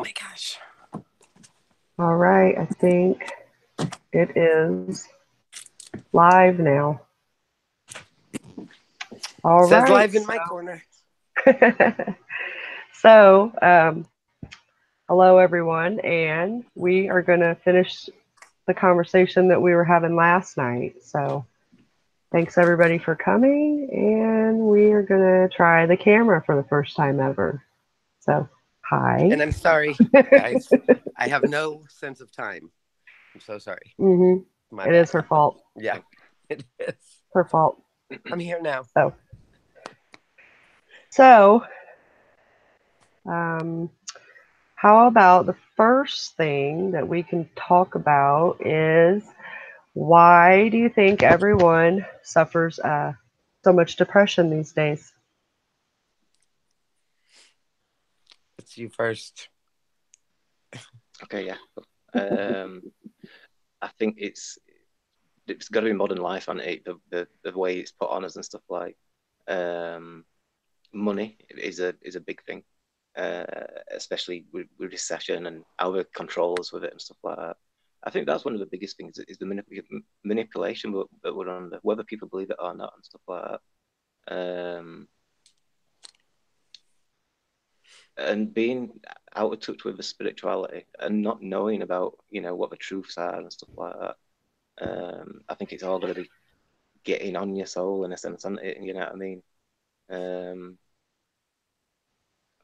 my gosh. All right, I think it is live now. All Says right, live in my corner. so hello everyone, and we are going to finish the conversation that we were having last night. So thanks everybody for coming, and we are going to try the camera for the first time ever. So, hi. And I'm sorry, guys. I have no sense of time. I'm so sorry. Mm-hmm. My It bad. is her fault. Yeah, it is. Her fault. I'm here now. So, so, um, how about the first thing that we can talk about is why do you think everyone suffers so much depression these days? It's you first. Okay, yeah. Um, I think it's got to be modern life, and the way it's put on us and stuff like money is a big thing, especially with recession and our controls with it and stuff like that. I think that's one of the biggest things is the manipulation that we're under, whether people believe it or not and stuff like that. And being out of touch with the spirituality and not knowing about what the truths are and stuff like that. I think it's all going to be getting on your soul in a sense, and you know what I mean.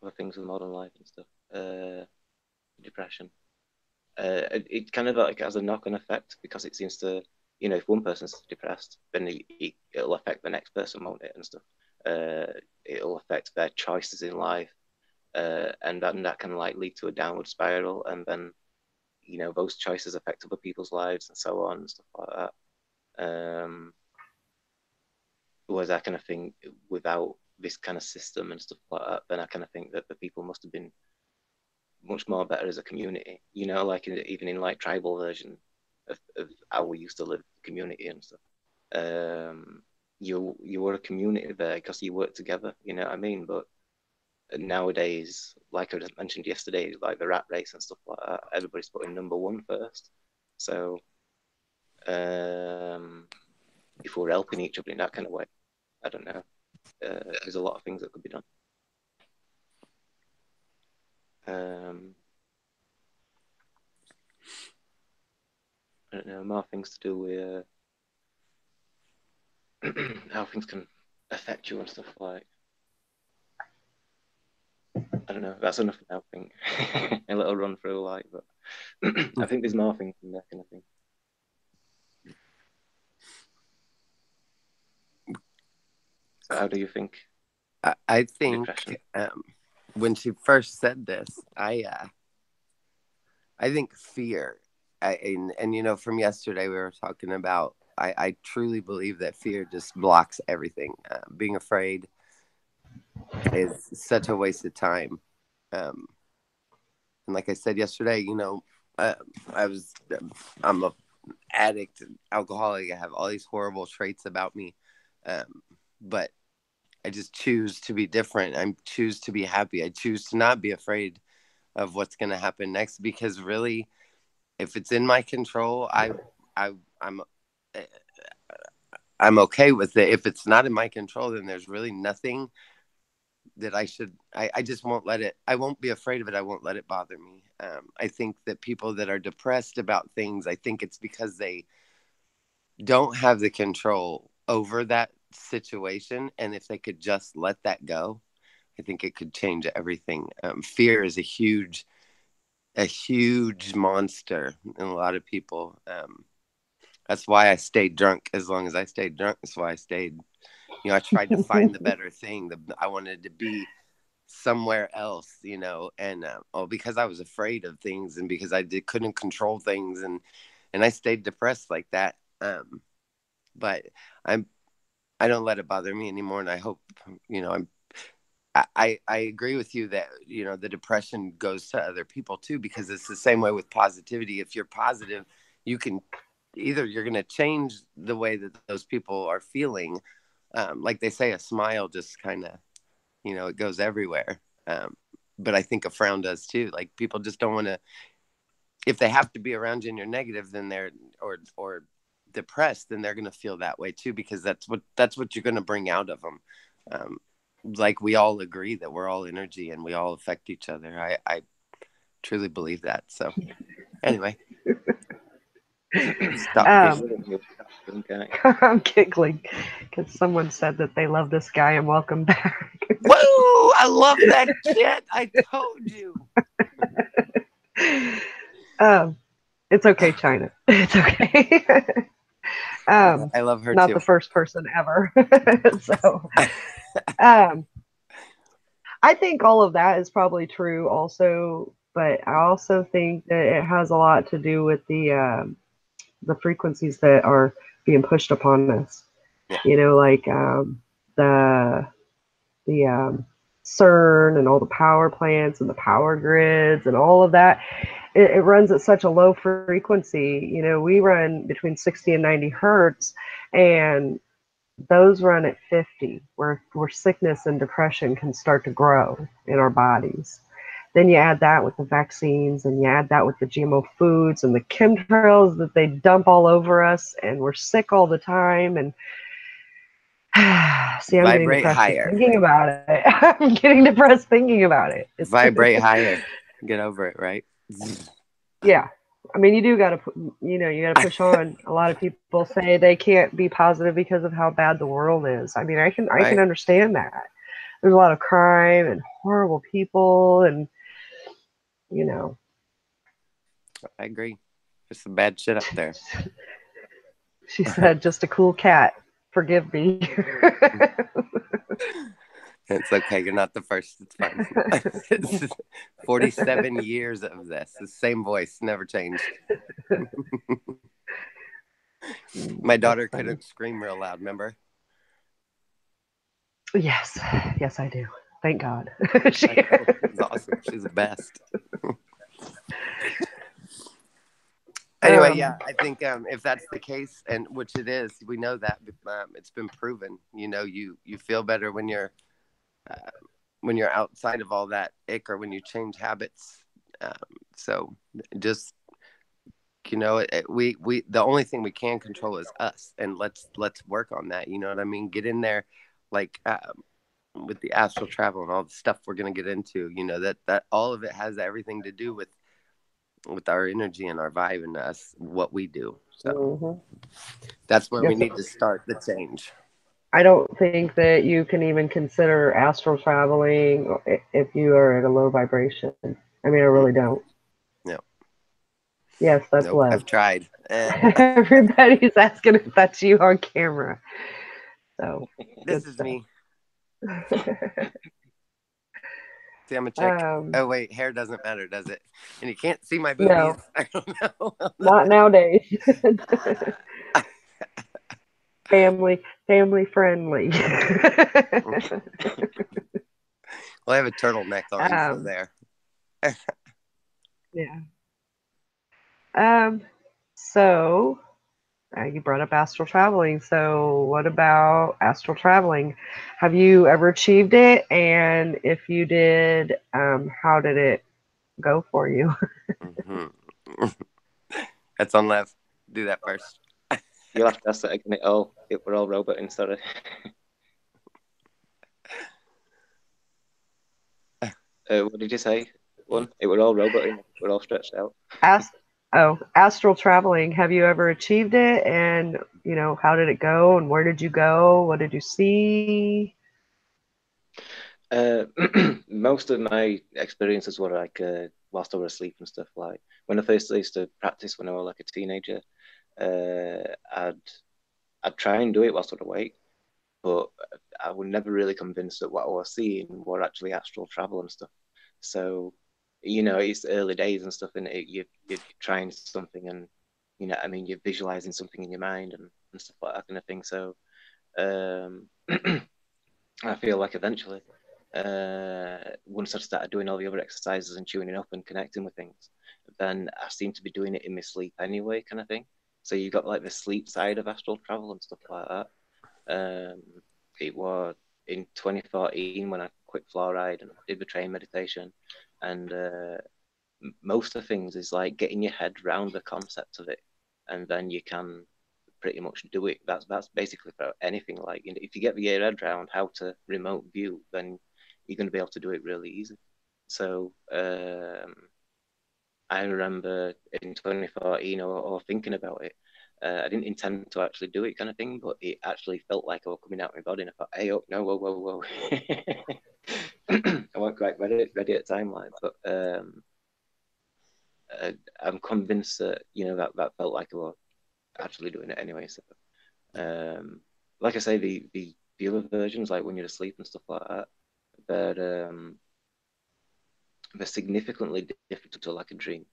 Other things with modern life and stuff. Depression. It kind of like has a knock-on effect because it seems to, if one person's depressed, then it'll affect the next person, won't it, and stuff. It'll affect their choices in life, and that can like lead to a downward spiral, and then those choices affect other people's lives and so on and stuff like that. Whereas I kind of think without this kind of system and stuff like that, then I kind of think that the people must have been much more better as a community, like even in like tribal version of how we used to live community and stuff. You were a community there because you worked together, you know what I mean? But nowadays, like I just mentioned yesterday, like the rat race and stuff like that, everybody's putting number one first. So if we're helping each other in that kind of way, I don't know. There's a lot of things that could be done. I don't know, more things to do with how things can affect you and stuff like. I don't know. That's enough now. I think a little run through like, but I think there's more things in there kind of thing. So how do you think? I think when she first said this, I think fear. And from yesterday we were talking about. I truly believe that fear just blocks everything. Being afraid is such a waste of time. And like I said yesterday, I'm a addict, alcoholic. I have all these horrible traits about me, but I just choose to be different. I choose to be happy. I choose to not be afraid of what's going to happen next, because really, if it's in my control, I'm I'm okay with it. If it's not in my control, then there's really nothing that I just won't let it. I won't be afraid of it. I won't let it bother me. I think that people that are depressed about things, I think it's because they don't have the control over that situation. And if they could just let that go, I think it could change everything. Fear is a huge monster in a lot of people. That's why I stayed drunk as long as I stayed drunk. That's why I stayed, I tried to find the better thing. I wanted to be somewhere else, and because I was afraid of things and because couldn't control things, and I stayed depressed like that. But I don't let it bother me anymore, and I hope, I agree with you that the depression goes to other people too, because it's the same way with positivity. If you're positive, you can either you're going to change the way that those people are feeling. Like they say, a smile just kind of, it goes everywhere. but I think a frown does too. Like people just don't want to, if they have to be around you and you're negative, then they're, or depressed, then they're going to feel that way too, because that's what you're going to bring out of them. Like we all agree that we're all energy and we all affect each other. I truly believe that. So anyway, stop. I'm giggling because someone said that they love this guy and welcome back. Whoa! I love that shit. I told you. It's okay, China. It's okay. I love her not too. the first person ever. So, I think all of that is probably true also, but I also think that it has a lot to do with the frequencies that are being pushed upon us. Yeah. You know, like the CERN and all the power plants and the power grids and all of that. It runs at such a low frequency. You know, we run between 60 and 90 hertz, and those run at 50, where sickness and depression can start to grow in our bodies. Then you add that with the vaccines, and you add that with the GMO foods and the chemtrails that they dump all over us, and we're sick all the time. And see, I'm getting Vibrate depressed higher. thinking about it. I'm getting depressed thinking about it. Vibrate higher. Get over it, right? Yeah. I mean, you do got to, you got to push on. A lot of people say they can't be positive because of how bad the world is. I mean, I can understand that. There's a lot of crime and horrible people, and I agree. There's some bad shit up there. She said, "Just a cool cat. Forgive me." It's okay. You're not the first. It's fine. It's 47 years of this. The same voice, never changed. My daughter couldn't scream real loud, remember? Yes, I do. Thank God. She's awesome. She's the best. Anyway, yeah, I think if that's the case, and which it is, we know that it's been proven. You know, you feel better when you're outside of all that ick, or when you change habits. So just we the only thing we can control is us, and let's work on that. You know what I mean? Get in there, like with the astral travel and all the stuff we're gonna get into. You know that all of it has everything to do with our energy and our vibe and us, what we do. So that's where we need to start the change. I don't think that you can even consider astral traveling if you are at a low vibration. I mean, I really don't. No. Yes, that's low. I've tried. Everybody's asking if that's you on camera. So this is me. See, I'm a chick. Oh wait, hair doesn't matter, does it? And you can't see my boobies. No. I don't know. Not nowadays. Family friendly. Well, I have a turtleneck on, so there. Yeah. So you brought up astral traveling. So what about astral traveling? Have you ever achieved it? And if you did, how did it go for you? That's on Lev. Do that first. You'll have to ask that again. We're all roboting, sorry. What did you say? We're all roboting. We're all stretched out. Astral traveling. Have you ever achieved it? And, how did it go? And where did you go? What did you see? Most of my experiences were like whilst I was asleep and stuff. Like when I first used to practice when I was like a teenager, I'd try and do it whilst I was awake, but I was never really convinced that what I was seeing were actually astral travel and stuff. So, it's early days and stuff, and you're trying something, and you're visualizing something in your mind and stuff like that kind of thing. So, I feel like eventually, once I started doing all the other exercises and tuning up and connecting with things, then I seem to be doing it in my sleep anyway, kind of thing. So you got like the sleep side of astral travel and stuff like that. It was in 2014 when I quick floor ride and did the train meditation, and most of the things is like getting your head around the concept of it, and then you can pretty much do it. That's basically for anything. Like, you know, if you get your head around how to remote view, then you're going to be able to do it really easy. So I remember in 2014 or thinking about it. I didn't intend to actually do it, kind of thing, but it actually felt like I was coming out of my body, and I thought, "Hey, oh no, whoa, whoa, whoa!" I wasn't quite ready at the time, like, but I'm convinced that, you know, that felt like I was actually doing it anyway. So, like I say, the other versions, like when you're asleep and stuff like that, they're significantly different to like a dream.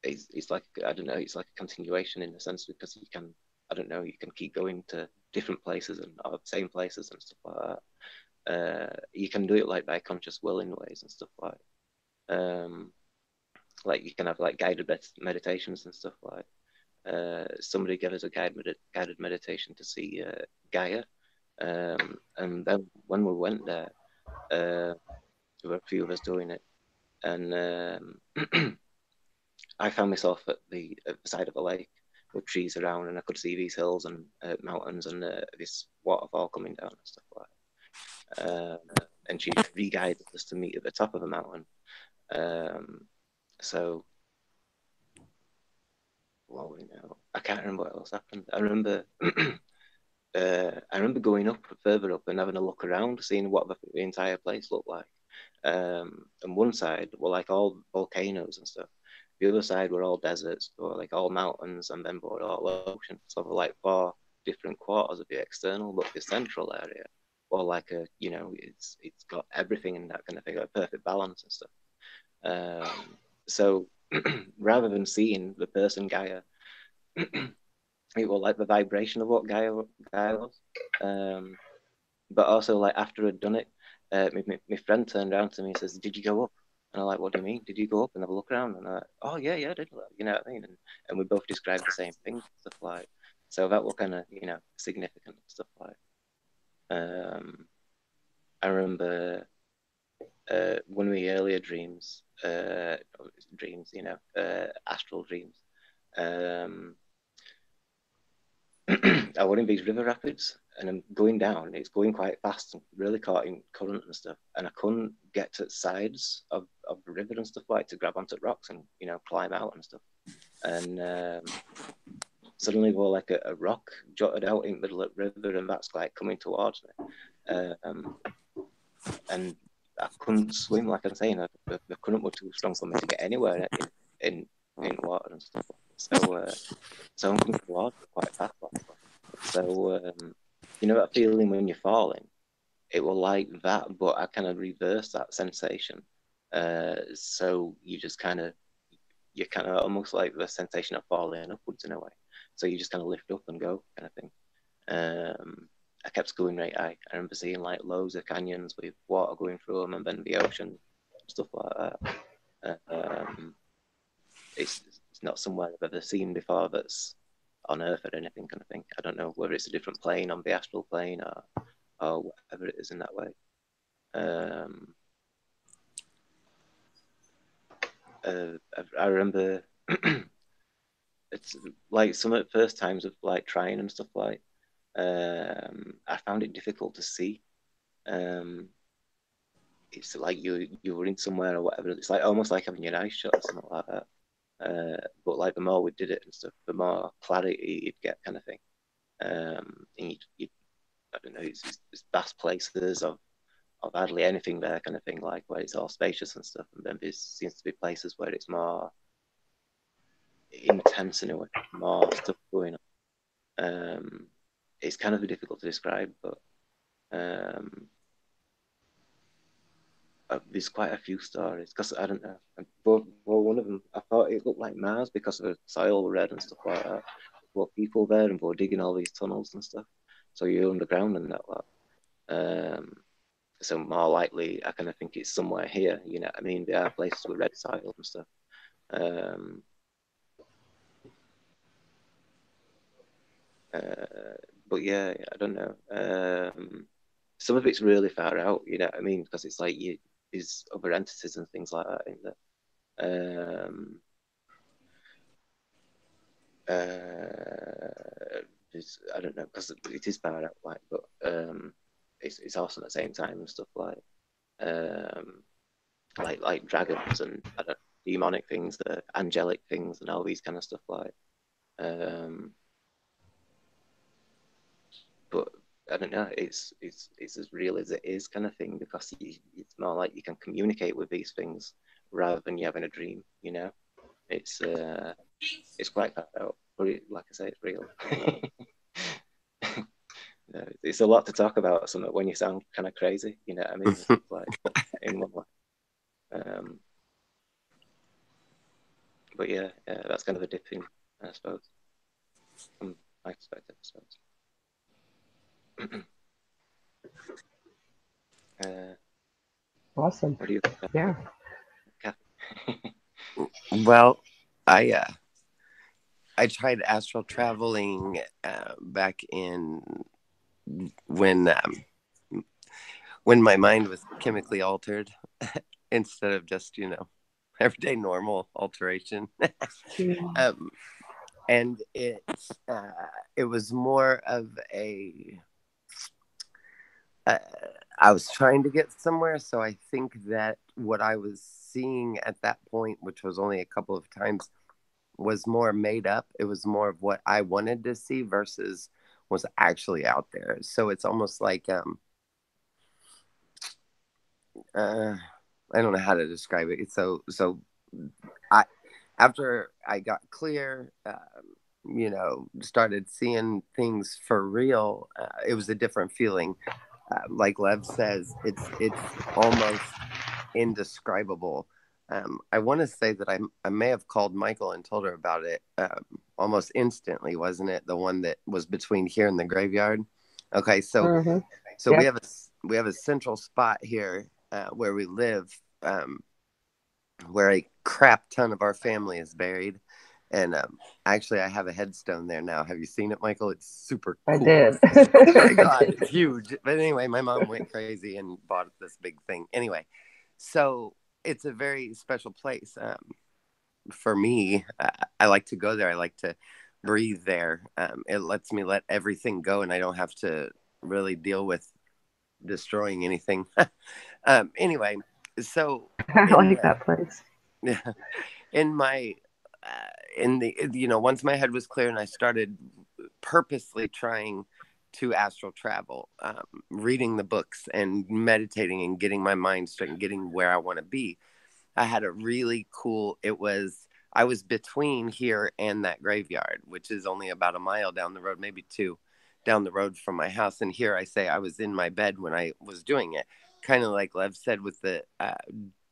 It's like, I don't know, it's like a continuation in a sense, because you can, I don't know, you can keep going to different places and or same places and stuff like that. You can do it like by conscious will in ways and stuff like you can have like guided meditations and stuff like. Somebody gave us a guided meditation to see Gaia, and then when we went there, there were a few of us doing it, and I found myself at the side of a lake with trees around, and I could see these hills and mountains and this waterfall coming down and stuff like that. And she re-guided us to meet at the top of the mountain. So, well, you know, I can't remember what else happened. I remember I remember going up further up and having a look around, seeing what the entire place looked like. And one side were like all volcanoes and stuff. The other side were all deserts, or like all mountains, and then were all ocean. So there were like four different quarters of the external, but the central area, or like a, you know, it's got everything in that kind of thing, like perfect balance and stuff. So rather than seeing the person Gaia, it was like the vibration of what Gaia was. But also, like, after I'd done it, my friend turned around to me and says, "Did you go up?" And I'm like, "What do you mean? Did you go up and have a look around?" And I'm like, "Oh yeah, yeah, I did." You know what I mean? And we both described the same thing, stuff like. So that was kind of, you know, significant stuff like. I remember one of my earlier dreams, you know, astral dreams. Um, I went in these river rapids, and I'm going down. It's going quite fast and really caught in current and stuff. And I couldn't get to the sides of the river and stuff like to grab onto rocks and, you know, climb out and stuff. And suddenly, well, like a rock jutted out in the middle of the river, and that's like coming towards me. And I couldn't swim, like I'm saying. The current was too strong for me to get anywhere in water and stuff. So I'm coming towards it quite fast. So, you know that feeling when you're falling? It will like that, but I kind of reverse that sensation. So you're kind of almost like the sensation of falling upwards in a way. So you just kind of lift up and go, kind of thing. I kept going right high. I remember seeing like loads of canyons with water going through them, and then the ocean, stuff like that. It's not somewhere I've ever seen before that's on Earth or anything, kind of thing. I don't know whether it's a different plane on the astral plane or whatever it is in that way. I remember it's like some of the first times of like trying and stuff like. I found it difficult to see. It's like you were in somewhere or whatever. It's like almost like having your eyes shut or something like that. But like the more we did it and stuff, the more clarity you'd get, kind of thing. And you I don't know, it's vast places of hardly anything there, kind of thing, like where it's all spacious and stuff. And then there seems to be places where it's more intense in a way, more stuff going on. It's kind of difficult to describe, but there's quite a few stories because I don't know. But well, one of them, I thought it looked like Mars because of the soil red and stuff like that. Well, people there and we're digging all these tunnels and stuff, so you're underground and that lot. So more likely, I kind of think it's somewhere here. You know what I mean? There are places with red soil and stuff. But yeah, I don't know. some of it's really far out, you know what I mean? Because it's like there's other entities and things like that in there. I don't know, because it is far out, like, but it's awesome at the same time and stuff um, like dragons and I don't demonic things, angelic things, and all these kind of stuff like. But I don't know, it's as real as it is kind of thing, because it's more like you can communicate with these things rather than you having a dream, you know. It's quite far out, but like I say, it's real. It's a lot to talk about something when you sound kind of crazy, you know what I mean? It's like in one way. But yeah, that's kind of a dip in, I suppose, from my perspective, I suppose. Awesome. What do you think? Yeah. Well, I tried astral traveling back in when my mind was chemically altered instead of just everyday normal alteration. And it was more of a I was trying to get somewhere, so I think that what I was seeing at that point, which was only a couple of times, was more made up. It was more of what I wanted to see versus was actually out there. So it's almost like I don't know how to describe it. So I after I got clear, started seeing things for real. It was a different feeling. Like Lev says, it's almost indescribable. I want to say that I may have called Michael and told her about it almost instantly, wasn't it? The one that was between here and the graveyard. Okay, so Yep. we have a central spot here where we live, where a crap ton of our family is buried. And actually, I have a headstone there now. Have you seen it, Michael? It's super cool. I did. Oh my God, it's huge. But anyway, my mom went crazy and bought this big thing. Anyway, so it's a very special place for me. I like to go there. I like to breathe there. It lets me let everything go, and I don't have to really deal with destroying anything. Anyway, so I like that place. in my in the once my head was clear and I started purposely trying to astral travel, reading the books and meditating and getting my mind straight and getting where I want to be, I had a really cool, I was between here and that graveyard, which is only about a mile down the road, maybe 2 down the road from my house. And here I say I was in my bed when I was doing it, kind of like Lev said with the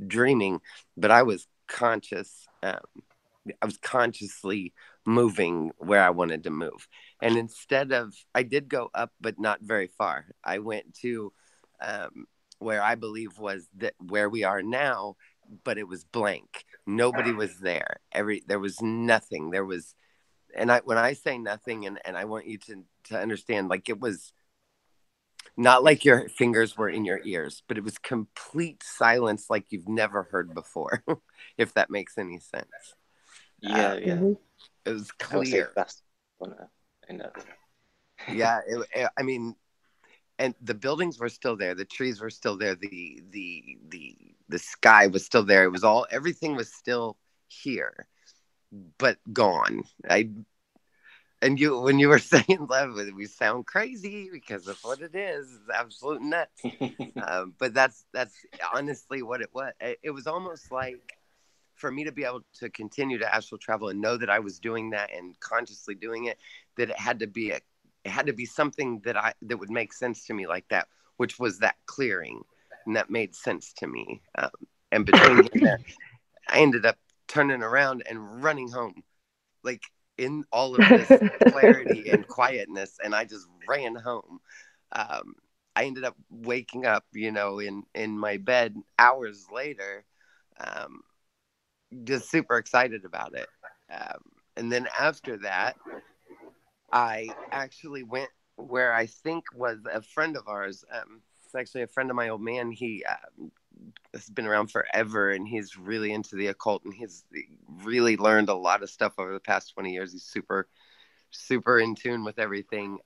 dreaming, but I was conscious. I was consciously moving where I wanted to move. And instead of, I did go up, but not very far. I went to where I believe was where we are now, but it was blank. Nobody was there. There was nothing. There was, and when I say nothing, and I want you to understand, like, it was not like your fingers were in your ears, but it was complete silence, like you've never heard before, if that makes any sense. Yeah. It was I would say clear. fast. Yeah, I mean, and the buildings were still there, the trees were still there, the sky was still there. It was everything was still here, but gone. And when you were saying love, we sound crazy because of what it is. It's absolute nuts. But that's honestly what it was. It was almost like, for me to be able to continue to astral travel and know that I was doing that and consciously doing it, that it had to be something that would make sense to me, like that, which was that clearing, and that made sense to me. And between there, I ended up turning around and running home, like in all of this clarity and quietness, and I just ran home. I ended up waking up, in my bed hours later. Just super excited about it. And then after that, I actually went where I think was a friend of ours. actually a friend of my old man. He has been around forever, and he's really into the occult, and he's really learned a lot of stuff over the past 20 years. He's super in tune with everything.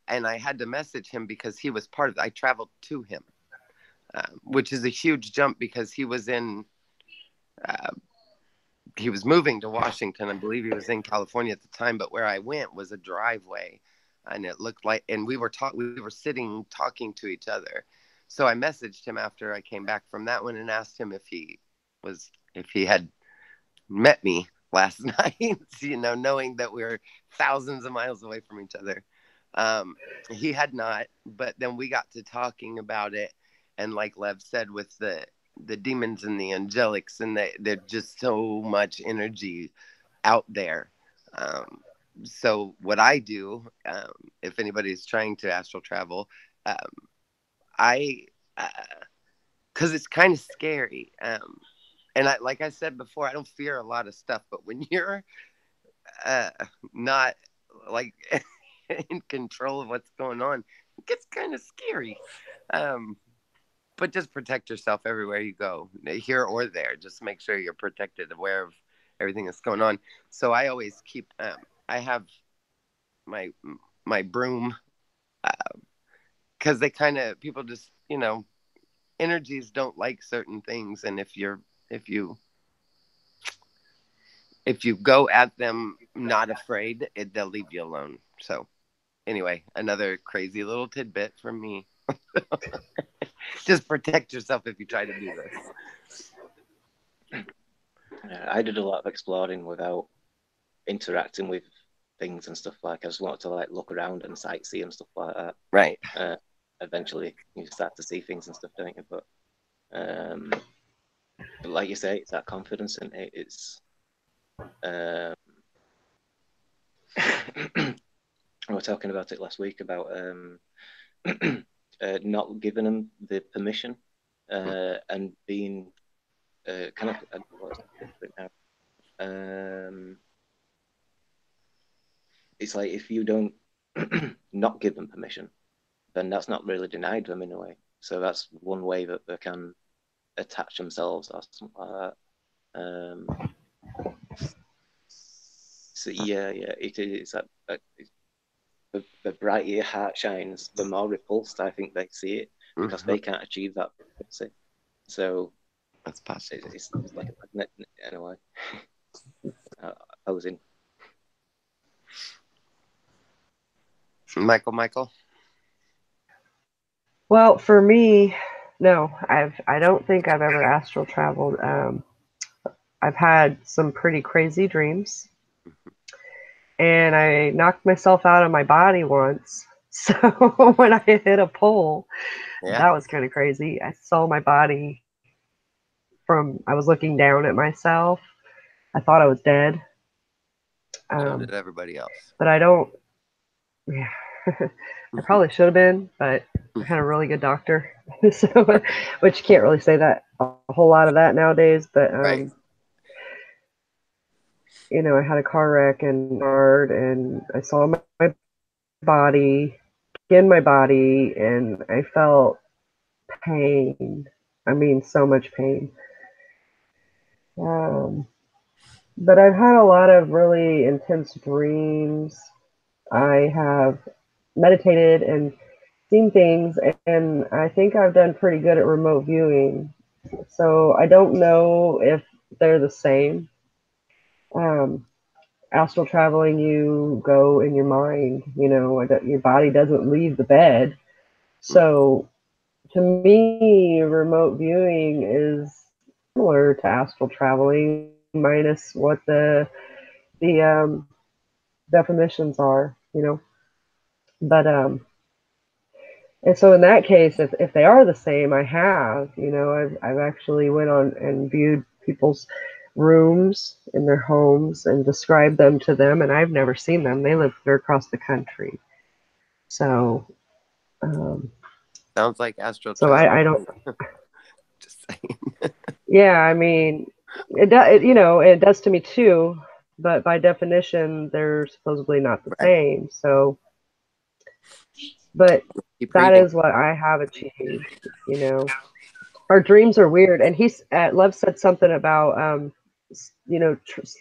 And I had to message him because he was part of it. I traveled to him, which is a huge jump because he was moving to Washington. I believe he was in California at the time, but where I went was a driveway, and it looked like, and we were sitting talking to each other. So I messaged him after I came back from that one and asked him if he had met me last night, knowing that we were thousands of miles away from each other. He had not, but then we got to talking about it, and like Lev said, with the demons and the angelics, and they're just so much energy out there. So what I do, if anybody's trying to astral travel, because it's kind of scary. And like I said before, I don't fear a lot of stuff, but when you're not like in control of what's going on, it gets kind of scary. But just protect yourself everywhere you go, here or there. Just make sure you're protected, aware of everything that's going on. So I always keep, I have my broom, because people just, energies don't like certain things, and if you go at them not afraid, they'll leave you alone. So anyway, another crazy little tidbit from me. Just protect yourself if you try to do this. I did a lot of exploring without interacting with things and stuff. Like, I just wanted to like look around and sightsee and stuff like that. Right. Eventually you start to see things and stuff, don't you? But like you say, it's that confidence, and it's we were talking about it last week about not giving them the permission, and being kind of what's different now. It's like, if you don't not give them permission, then that's not really denied them in a way. So that's one way that they can attach themselves or something like that. So it's that the brighter your heart shines, the more repulsed I think they see it, because they can't achieve that frequency. So that's possible. It's like a magnet in a way. Opposing. Michael. Well, for me, no, I don't think I've ever astral traveled. I've had some pretty crazy dreams, and I knocked myself out of my body once. So when I hit a pole, that was kind of crazy. I saw my body I was looking down at myself. I thought I was dead. So did everybody else. But I don't, yeah. I probably should have been, but I had a really good doctor. So, which you can't really say that a whole lot of that nowadays, but right. I had a car wreck and I saw my body, in my body, and I felt pain. I mean, so much pain. But I've had a lot of really intense dreams. I have meditated and seen things, and I think I've done pretty good at remote viewing. So I don't know if they're the same. Astral traveling, you go in your mind, your body doesn't leave the bed. So to me, remote viewing is similar to astral traveling, minus what the definitions are, But and so in that case, if they are the same, I have, I've actually went on and viewed people's rooms in their homes and described them to them, and I've never seen them. They live clear across the country. So sounds like astral so travel. I don't just saying. Yeah, I mean, it does to me too, but by definition they're supposedly not the same. So but Keep that reading. is what I have achieved. You know, our dreams are weird. And Lev said something about, you know,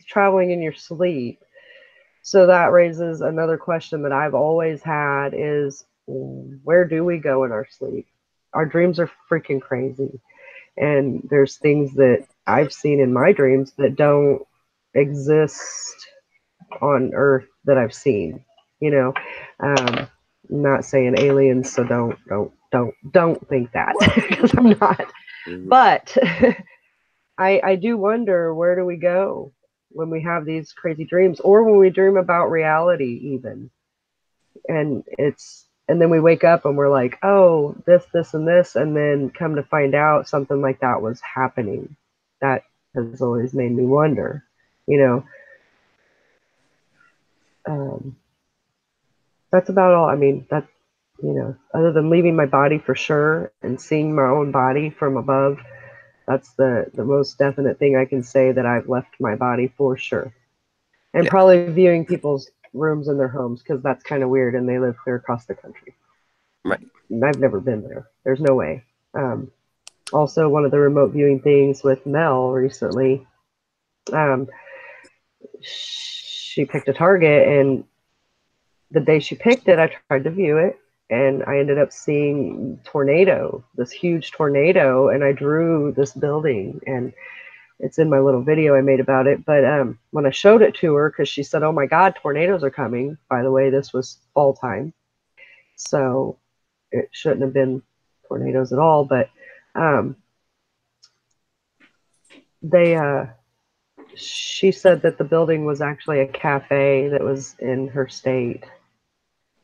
traveling in your sleep. So that raises another question that I've always had is, where do we go in our sleep? Our dreams are freaking crazy. And there's things that I've seen in my dreams that don't exist on Earth that I've seen. You know, I'm not saying aliens, so don't think that, because I'm not. Mm-hmm. But I do wonder, where do we go when we have these crazy dreams, or when we dream about reality even, and then we wake up and we're like, oh, this and this, and then come to find out something like that was happening. That has always made me wonder, you know. um, that's about all. I mean, that, you know, other than leaving my body for sure and seeing my own body from above, that's the most definite thing I can say, that I've left my body for sure. And Yeah. probably viewing people's rooms in their homes, because that's kind of weird, and they live clear across the country. Right. And I've never been there. There's no way. Also, one of the remote viewing things with Mel recently, um, she picked a target, and the day she picked it, I tried to view it, and I ended up seeing this huge tornado, and I drew this building, and it's in my little video I made about it. But when I showed it to her, because she said, "Oh my God, tornadoes are coming." By the way, this was fall time, so it shouldn't have been tornadoes at all. But they she said that the building was actually a cafe that was in her state.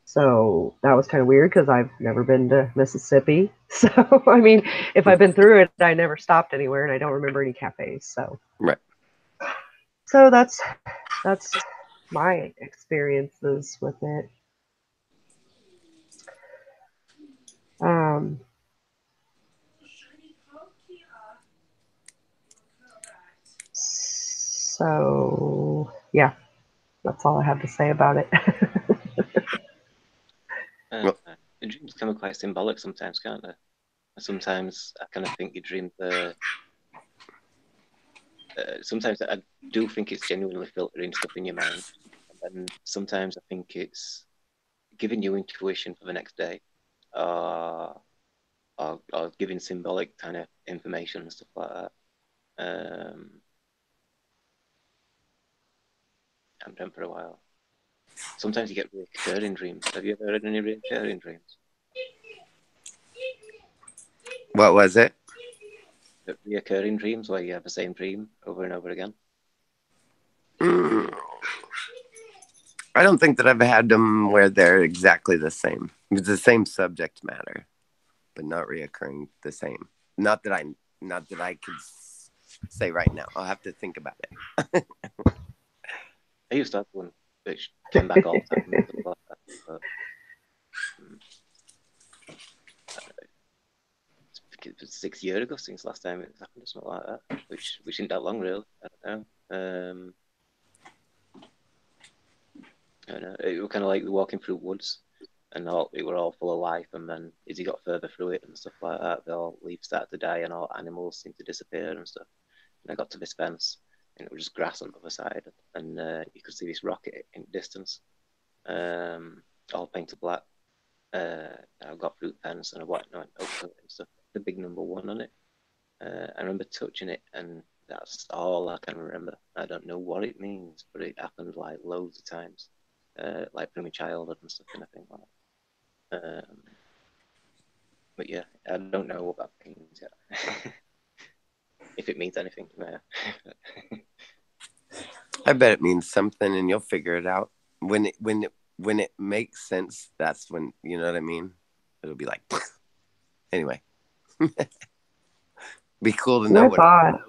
So that was kind of weird, because I've never been to Mississippi. So, I mean, if I've been through it, I never stopped anywhere, and I don't remember any cafes. Right. So that's my experiences with it. Um, so yeah, that's all I have to say about it. The dreams can be quite symbolic sometimes, can't they? Sometimes I kind of think you dream the. Sometimes I do think it's genuinely filtering stuff in your mind, and then sometimes I think it's giving you intuition for the next day, or giving symbolic kind of information and stuff like that. I haven't done for a while. Sometimes you get recurring dreams. Have you ever had any recurring dreams? What was it? Reoccurring dreams, where you have the same dream over and over again. I don't think that I've had them where they're exactly the same. It's the same subject matter, but not reoccurring the same. Not that I could say right now. I'll have to think about it. I used to have one which came back all the time. But, it was 6 years ago since last time it happened, or something like that, which isn't that long, really. I don't know. I don't know. It was kind of like walking through woods, and it were all full of life, and then as you got further through it and stuff like that, the all leaves started to die, and all animals seemed to disappear and stuff. And I got to this fence, and it was just grass on the other side, and you could see this rocket in the distance, all painted black. I got through the fence, and I went over it and stuff. The big number 1 on it. I remember touching it, and that's all I can remember. I don't know what it means, but it happened like loads of times, like through my childhood and stuff, and I think like that. But yeah, I don't know what that means yet. If it means anything to me. I bet it means something, and you'll figure it out when it makes sense. That's when, you know what I mean. It'll be like, anyway. Be cool to know. My bot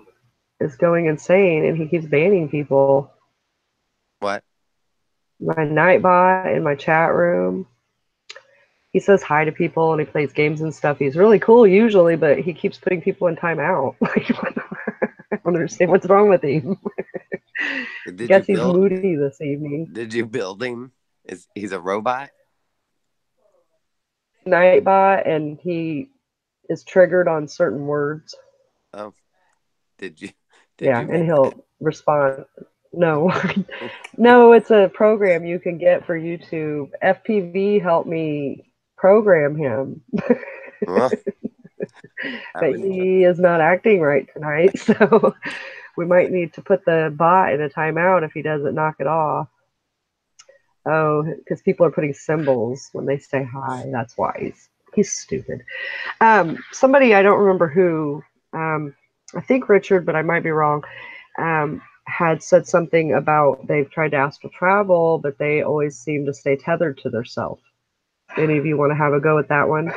is going insane, and he keeps banning people. What? My Nightbot in my chat room. He says hi to people, and he plays games and stuff. He's really cool usually, but he keeps putting people in timeout. I don't understand what's wrong with him. I guess he's moody this evening. Did you build him? He's a robot? Nightbot, and he is triggered on certain words. Oh, did you Yeah, make and it? he'll respond. No, no, it's a program you can get for YouTube. FPV helped me program him, Well, I but would. he is not acting right tonight, so we might need to put the bot in a timeout if he doesn't knock it off. Oh, because people are putting symbols when they say hi. That's why he's stupid. Somebody, I don't remember who, I think Richard, but I might be wrong, had said something about they've tried to astral travel, but they always seem to stay tethered to their self. Any of you want to have a go at that one?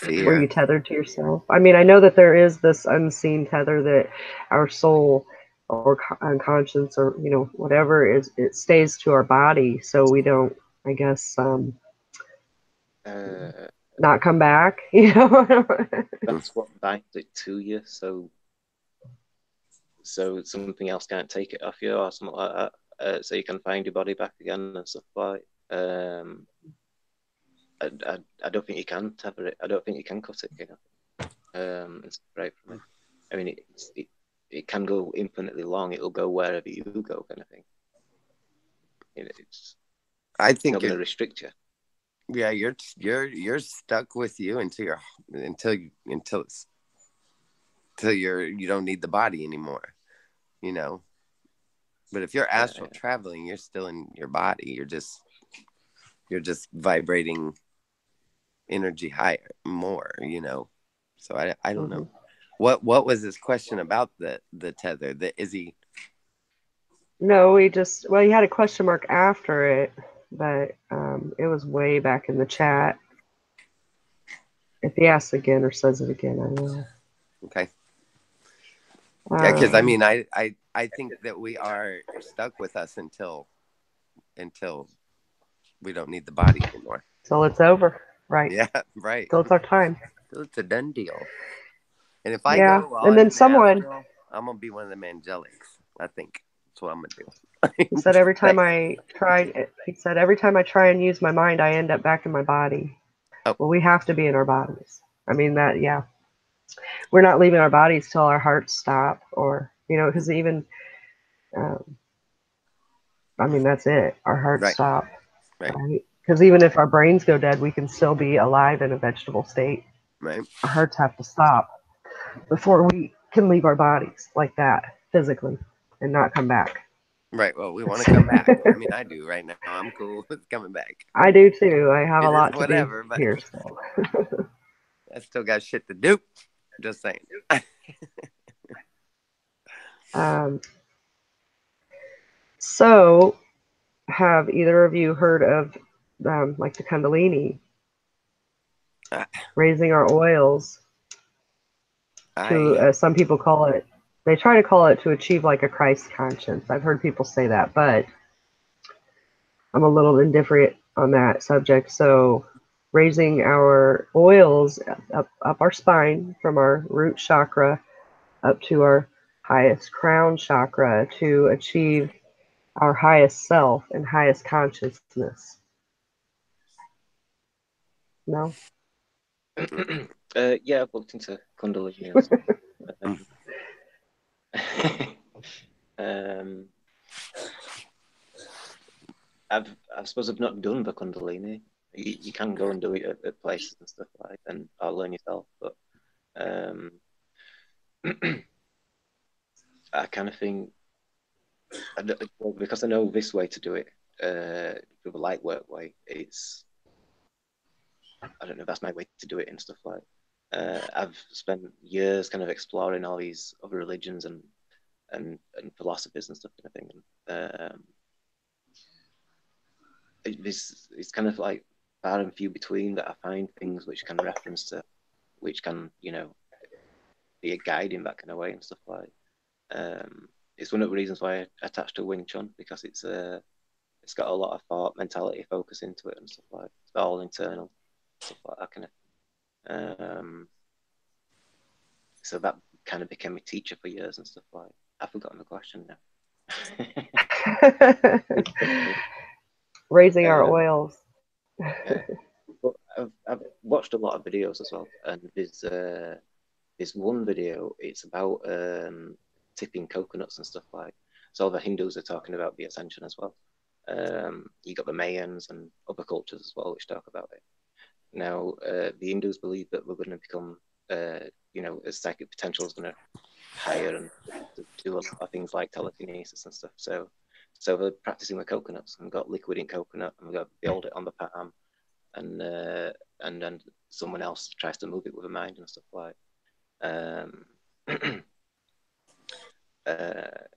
Were you Fear. tethered to yourself? I mean, I know that there is this unseen tether that our soul or unconscious or whatever is, it stays to our body, so we don't, I guess, Uh, not come back. You know. that's what binds it to you. So something else can't take it off you or something like that. So you can find your body back again and stuff like. I don't think you can tether it. I don't think you can cut it. It's great for me. I mean, it can go infinitely long. It'll go wherever you go, kind of thing. It's I think not going to restrict you. Yeah, you're stuck with you until you don't need the body anymore, you know. But if you're astral traveling, you're still in your body. You're just vibrating energy higher, more, you know. So I don't know. What was this question about the tether? Is he? No, he had a question mark after it, but it was way back in the chat. If he asks again or says it again, I will. Okay. Yeah, because I mean, I think that we are stuck with us until we don't need the body anymore. So it's over, right? Yeah, right. So it's our time. So it's a done deal. And if I Yeah, go all and then into the someone astral, I'm gonna be one of them angelics. I think that's what I'm gonna do. he said every time I try and use my mind, I end up back in my body. Oh. Well, we have to be in our bodies. I mean that, yeah. We're not leaving our bodies till our hearts stop, or because even, I mean that's it. Our hearts stop, right? Because even if our brains go dead, we can still be alive in a vegetable state. Right. Our hearts have to stop before we can leave our bodies like that physically and not come back. Right. Well, we want to come back. I mean, I do right now. I'm cool with coming back. I do too. I have It a lot is to do but here. So. I still got shit to do. Just saying. So, have either of you heard of like the Kundalini? Raising our oils to, some people call it, they try to call it to achieve like a Christ conscience. I've heard people say that, but I'm a little indifferent on that subject. So raising our oils up our spine from our root chakra up to our highest crown chakra to achieve our highest self and highest consciousness. No? Yeah, I've looked into Kundalini and stuff. I suppose I've not done the Kundalini. You can go and do it at places and stuff like that, and I'll learn yourself. But I kind of think, because I know this way to do it, with a light work way, I don't know if that's my way to do it and stuff like. I've spent years kind of exploring all these other religions and philosophies and stuff kind of thing. It's kind of like far and few between that I find things which can reference to, which can be a guide in that kind of way and stuff like. It's one of the reasons why I attached to Wing Chun, because it's got a lot of thought, mentality, focus into it and stuff like. It's all internal stuff like that kind of. So that kind of became a teacher for years and stuff like. I've forgotten the question now. raising our oils. Yeah. But I've watched a lot of videos as well, and there's one video. It's about tipping coconuts and stuff like. So the Hindus are talking about the ascension as well. You got the Mayans and other cultures as well, which talk about it. Now, the Hindus believe that we're going to become, as psychic potential is going to higher and do a lot of things like telekinesis and stuff. So they're practicing with coconuts and got liquid in coconut and we got build it on the palm, and then someone else tries to move it with a mind and stuff like.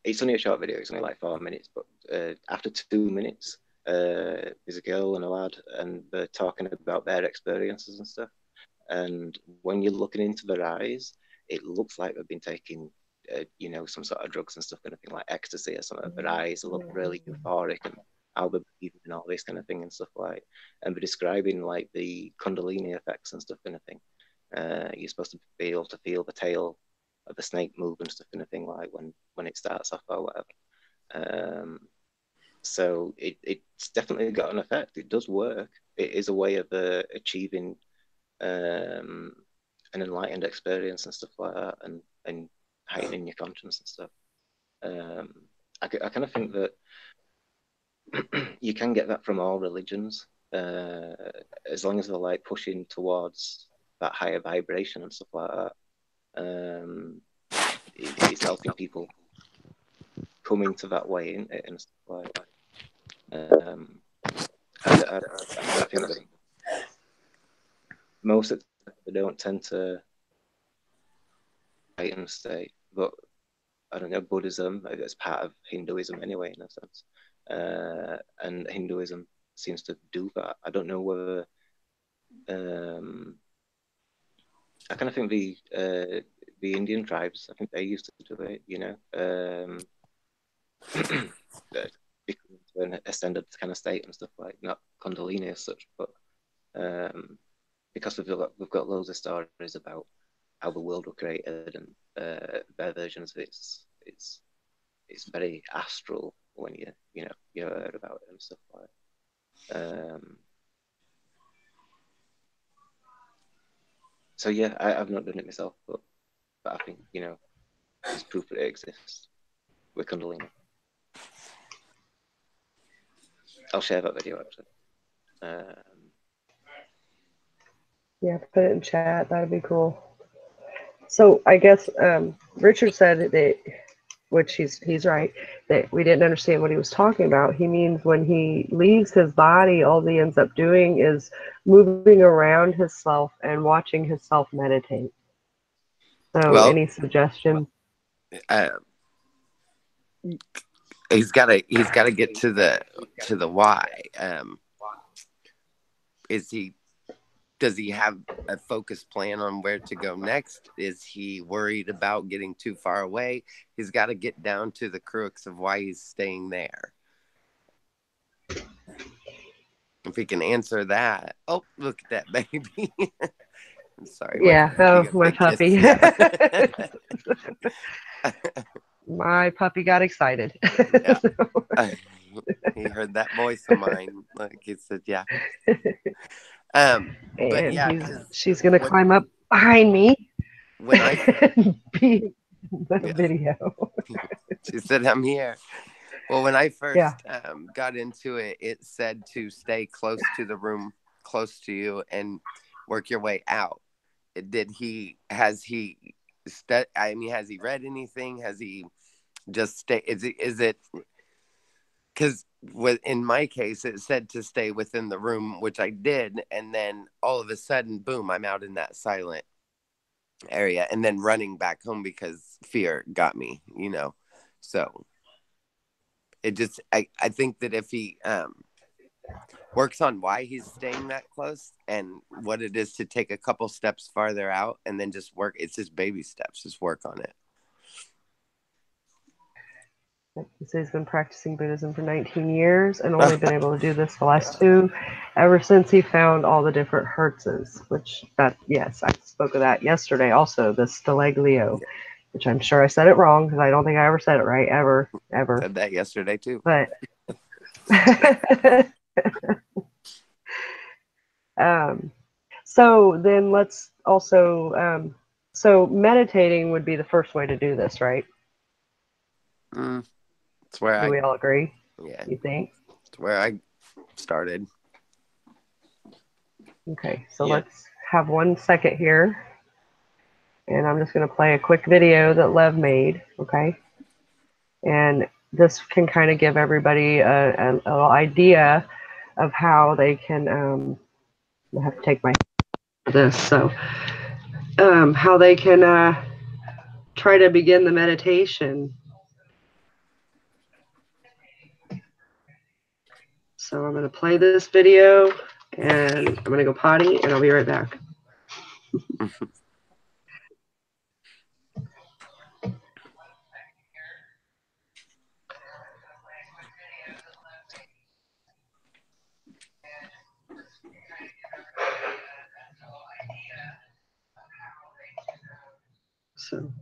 It's only a short video. It's only like 4 minutes, but after 2 minutes, there's a girl and a lad, and they're talking about their experiences and stuff. And when you're looking into their eyes, it looks like they've been taking, some sort of drugs and stuff, kind of thing like ecstasy or something. Their eyes look really euphoric and how they're breathing and all this kind of thing and stuff like. And they're describing like the Kundalini effects and stuff, kind of thing. You're supposed to be able to feel the tail of the snake move and stuff, kind of thing, like when it starts off or whatever. So it's definitely got an effect. It does work. It is a way of achieving an enlightened experience and stuff like that, and heightening your conscience and stuff. I kind of think that you can get that from all religions, as long as they're like pushing towards that higher vibration and stuff like that. It's helping people come into that way, isn't it, and stuff like that. I think that most of the time they don't tend to heighten state, but I don't know, Buddhism, it's part of Hinduism anyway, in a sense. And Hinduism seems to do that. I don't know whether I kind of think the Indian tribes, I think they used to do it, an ascended kind of state and stuff like, not Kundalini as such, but because we've got loads of stories about how the world was created and their versions of it's very astral when you heard about it and stuff like. So yeah, I've not done it myself, but I think there's proof that it exists with Kundalini. I'll share that video actually. Yeah, put it in chat. That'd be cool. So I guess Richard said that, which he's right, that we didn't understand what he was talking about. He means when he leaves his body, all he ends up doing is moving around himself and watching himself meditate. So any suggestions? He's got to get to the why. Does he have a focused plan on where to go next? Is he worried about getting too far away? He's got to get down to the crux of why he's staying there. If he can answer that. Oh, look at that baby. I'm sorry. Yeah, my puppy. Yeah. My puppy got excited. Yeah. He heard that voice of mine. Like he said, yeah. But yeah, she's gonna climb up behind me when I be the video. She said, "I'm here." Well, when I first got into it, it said to stay close to the room, close to you, and work your way out. Has he read anything? Has he just stay? Is it? Because in my case, it said to stay within the room, which I did. And then all of a sudden, boom, I'm out in that silent area and then running back home because fear got me, So it just, I think that if he works on why he's staying that close and what it is to take a couple steps farther out and then just work, it's just baby steps, just work on it. He says he's been practicing Buddhism for 19 years and only been able to do this the last 2 ever since he found all the different hertzes, yes, I spoke of that yesterday also, the Stalaglio, which I'm sure I said it wrong because I don't think I ever said it right, ever. Said that yesterday too. But So then let's also, so meditating would be the first way to do this, right? That's where Do we all agree? Yeah. You think? That's where I started. Okay, so let's have 1 second here. And I'm just going to play a quick video that Lev made, okay? And this can kind of give everybody an idea of how they can, I have to take my this, so how they can try to begin the meditation. So I'm going to play this video, and I'm going to go potty, and I'll be right back. So.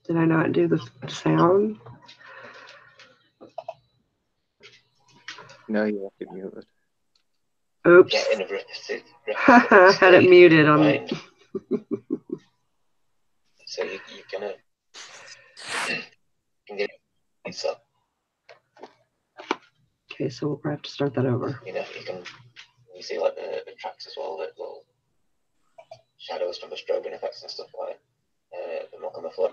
Did I not do the sound? No, you left it muted. Oops. I had it muted on. So you can get it up. Okay, so we'll probably have to start that over. You see like the tracks as well, that little shadows from the strobing effects and stuff like the milk on the floor.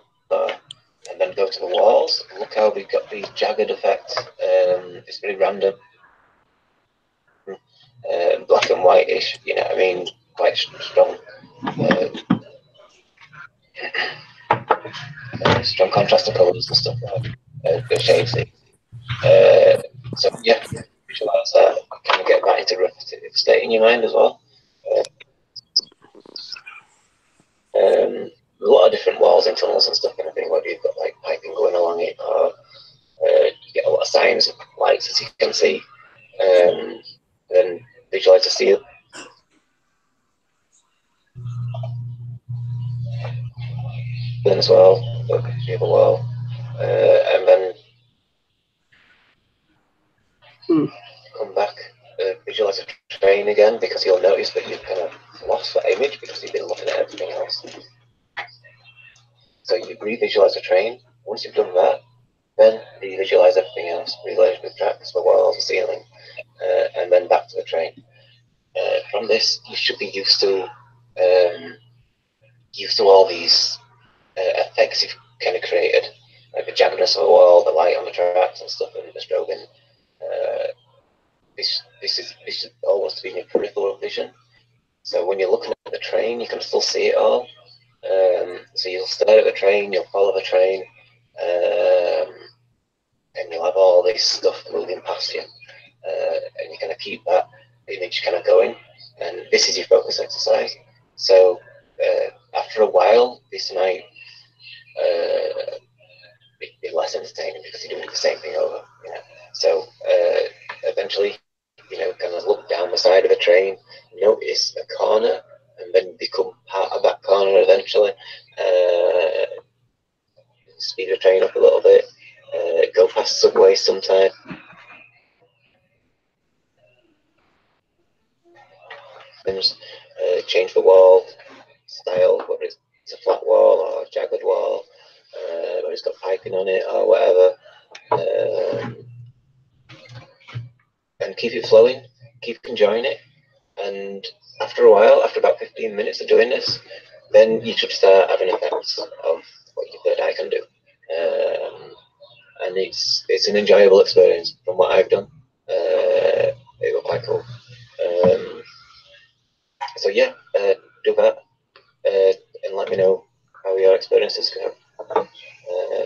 And then go to the walls. Look how we've got these jagged effects. It's very random. Black and whitish, you know what I mean? Quite strong. Strong contrast of colours and stuff like the shades. So yeah, visualize that. Kind of get that into a repetitive state in your mind as well. A lot of different walls and tunnels and stuff, and I think whether you've got like piping going along it, or you get a lot of signs and lights as you can see. Then visualize the steel. Then as well, the other wall, and then come back, visualize a train again, because you'll notice that you've kind of lost that image because you've been looking at everything else. So you re-visualize a train. Once you've done that, then re-visualize everything else, visualize the tracks, the walls, the ceiling, and then back to the train. From this, you should be used to all these effects you've kind of created, like the jaggedness of the wall, the light on the tracks and stuff, and the strobing. This is almost being your peripheral vision. So when you're looking at the train, you can still see it all. So you'll start at the train, you'll follow the train, and you'll have all this stuff moving past you, and you kind of keep that image kind of going, and this is your focus exercise. So after a while, this might be less entertaining because you're doing the same thing over. So eventually, kind of look down the side of the train, notice a corner, and then become part of that corner eventually. Speed the train up a little bit, go past subways sometimes. Change the wall style, whether it's a flat wall or a jagged wall, whether it's got piping on it or whatever. And keep it flowing, keep enjoying it. And after a while, after about 15 minutes of doing this, then you should start having effects of what your third eye can do. And it's an enjoyable experience from what I've done. It was quite cool. So yeah, do that, and let me know how your experiences go.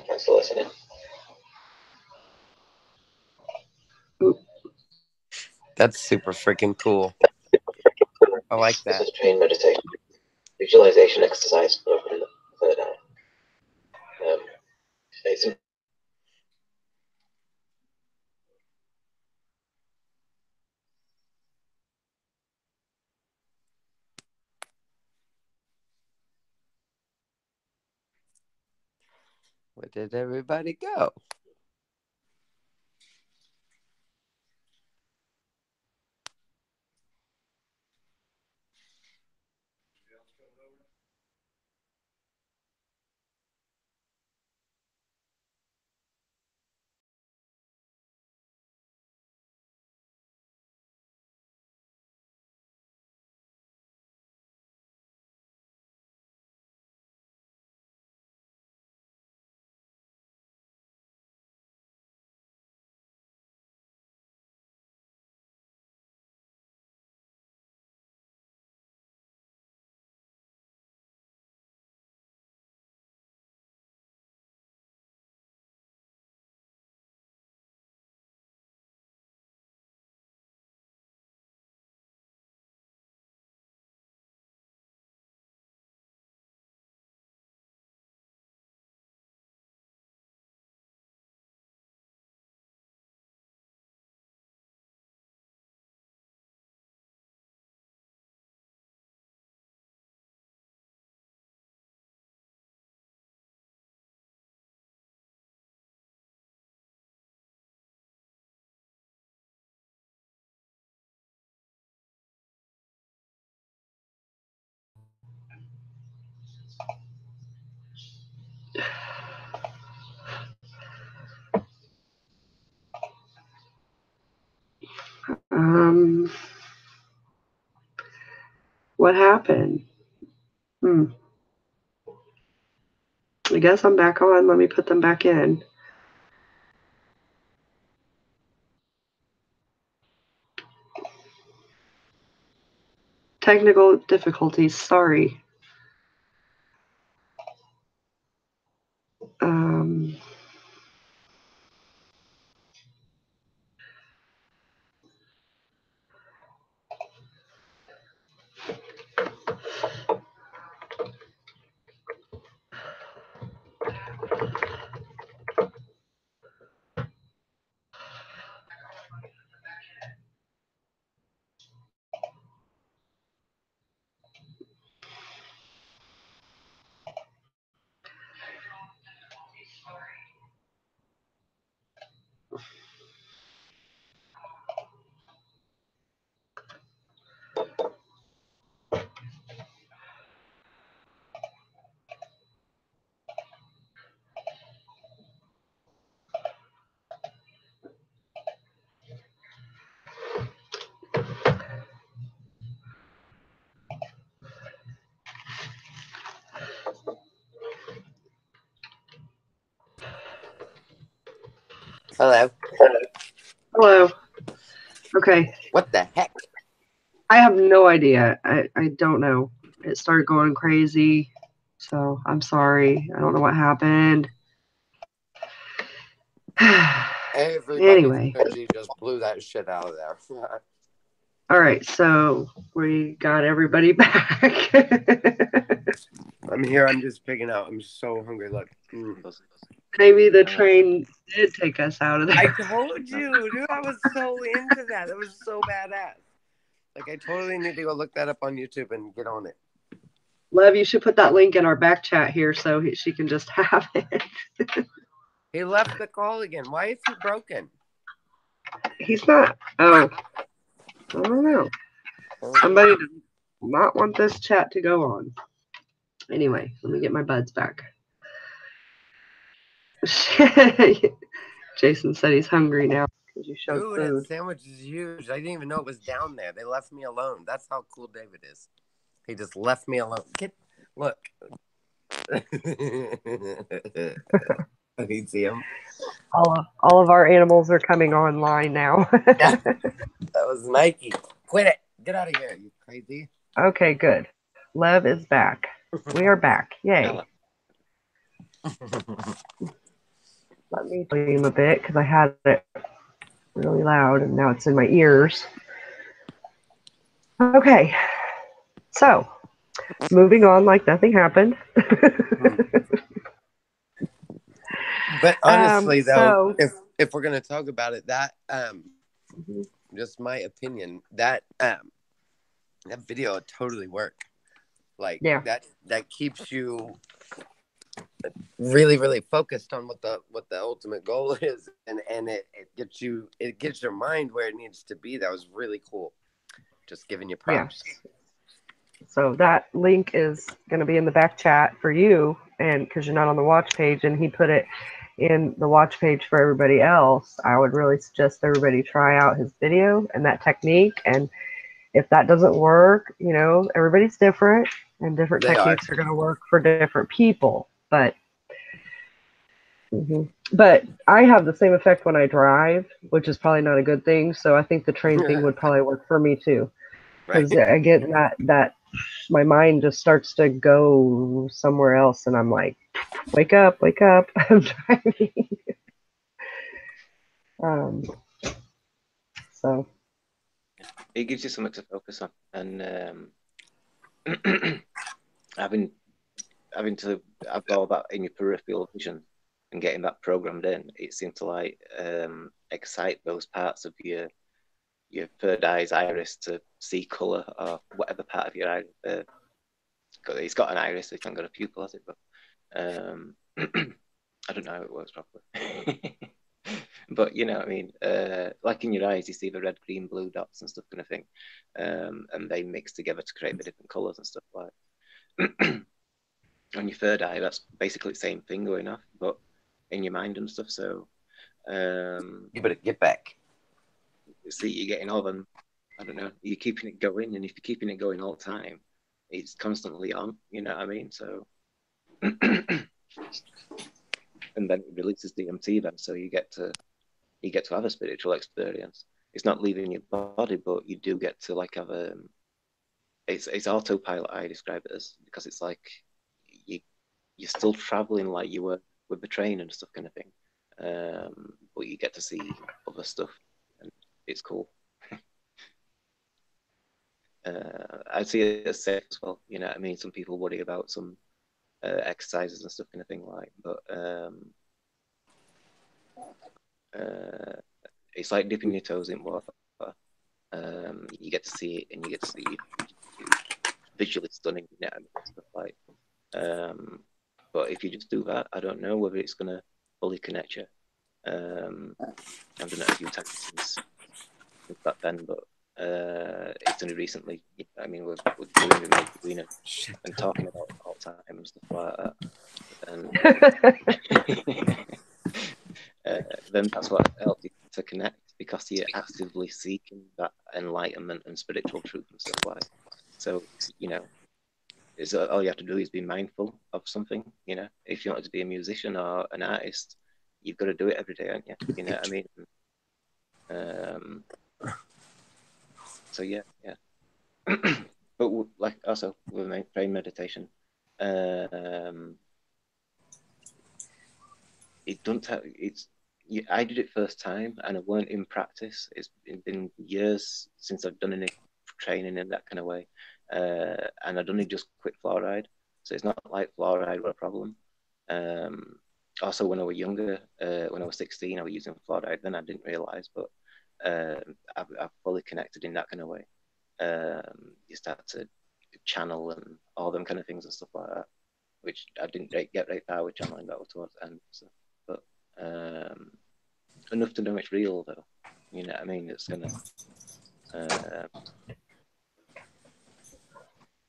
Thanks for listening. That's super freaking cool. I like that. This is train meditation, visualization exercise for opening the third eye. It's Where did everybody go? What happened? I guess I'm back on. Let me put them back in. Technical difficulties, sorry. Hello. Hello. Okay. What the heck? I have no idea. I don't know. It started going crazy. So I'm sorry. I don't know what happened. Everybody's Anyway, energy just blew that shit out of there. all right. So we got everybody back. I'm here. I'm just picking out. I'm so hungry. Look. Maybe the train did take us out of there. I told you, dude. I was so into that. That was so badass. Like, I totally need to go look that up on YouTube and get on it. Lev, you should put that link in our back chat here so she can just have it. He left the call again. Why is he broken? He's not. Oh, I don't know. Somebody does not want this chat to go on. Anyway, let me get my buds back. Jason said he's hungry now because you showed Dude, food. that sandwich is huge. I didn't even know it was down there. They left me alone. That's how cool David is. He just left me alone. Look. You see him? All of our animals are coming online now. Yeah. That was Mikey. Quit it. Get out of here, you crazy. Okay, good. Lev is back. We are back. Yay. Let me volume a bit because I had it really loud and now it's in my ears. Okay. So, moving on like nothing happened. But honestly, though, if we're gonna talk about it, that just my opinion, that video totally worked. Like that keeps you really, really focused on what the ultimate goal is, and it gets your mind where it needs to be. That was really cool. Just giving you props. Yeah. So that link is going to be in the back chat for you, and because you're not on the watch page, and he put it in the watch page for everybody else. I would really suggest everybody try out his video and that technique. And if that doesn't work, you know, everybody's different, and different techniques are going to work for different people. But but I have the same effect when I drive, which is probably not a good thing. So I think the train thing would probably work for me too, because I get that my mind just starts to go somewhere else, and I'm like, wake up, I'm driving. So it gives you something to focus on, and having to have all that in your peripheral vision and getting that programmed in, it seems to like excite those parts of your third eye's iris to see color, or whatever part of your eye. It's got an iris, it's not got a pupil, has it? But I don't know how it works properly. But you know what I mean, like in your eyes, you see the red, green, blue dots and stuff kind of thing, and they mix together to create the different colors and stuff like that. On your third eye, that's basically the same thing going off, but in your mind and stuff. So you better get back. See, you're getting all them. I don't know. You're keeping it going, and if you're keeping it going all the time, it's constantly on. You know what I mean? So, and then it releases DMT. Then, so you get to have a spiritual experience. It's not leaving your body, but you do get to like have a. It's autopilot. I describe it as, because it's like you're still traveling like you were with the train and stuff kind of thing, but you get to see other stuff, and it's cool. I'd see it as safe as well. You know what I mean? Some people worry about some exercises and stuff kind of thing like, but it's like dipping your toes in water. You get to see it, and you get to see visually stunning, you know, stuff like. But if you just do that, I don't know whether it's gonna fully connect you. I've done it a few times since back then, but it's only recently. I mean, we're doing the arena and talking about it all the time and stuff like that. And then that's what helps you to connect, because you're actively seeking that enlightenment and spiritual truth and stuff like that. So, you know, all you have to do is be mindful of something. You know, if you want to be a musician or an artist, you've got to do it every day, aren't you? You know what I mean? So yeah. But like also with brain meditation, It don't have, it's I did it first time and I weren't in practice. It's been years since I've done any training in that kind of way, and I'd only just quit fluoride, so it's not like fluoride were a problem. Um, Also, when I was younger, when I was 16, I was using fluoride. Then I didn't realize, but I've fully connected in that kind of way. You start to channel and all them kind of things and stuff like that, which I didn't get right far with channeling that towards the end. So, but enough to know it's real, though. You know what I mean? It's gonna,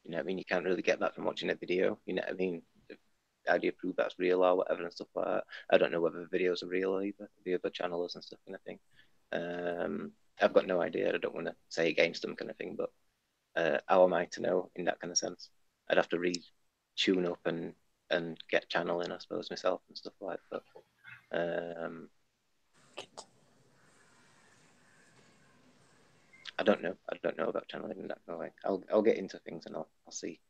you know what I mean? You can't really get that from watching a video. You know what I mean? How do you prove that's real or whatever and stuff like that? I don't know whether videos are real either, the other channelers and stuff kind of thing. I've got no idea. I don't want to say against them kind of thing, but how am I to know in that kind of sense? I'd have to tune up and get channeling, I suppose, myself and stuff like that. I don't know. I don't know about channeling in that kind of way. I'll get into things and I'll see.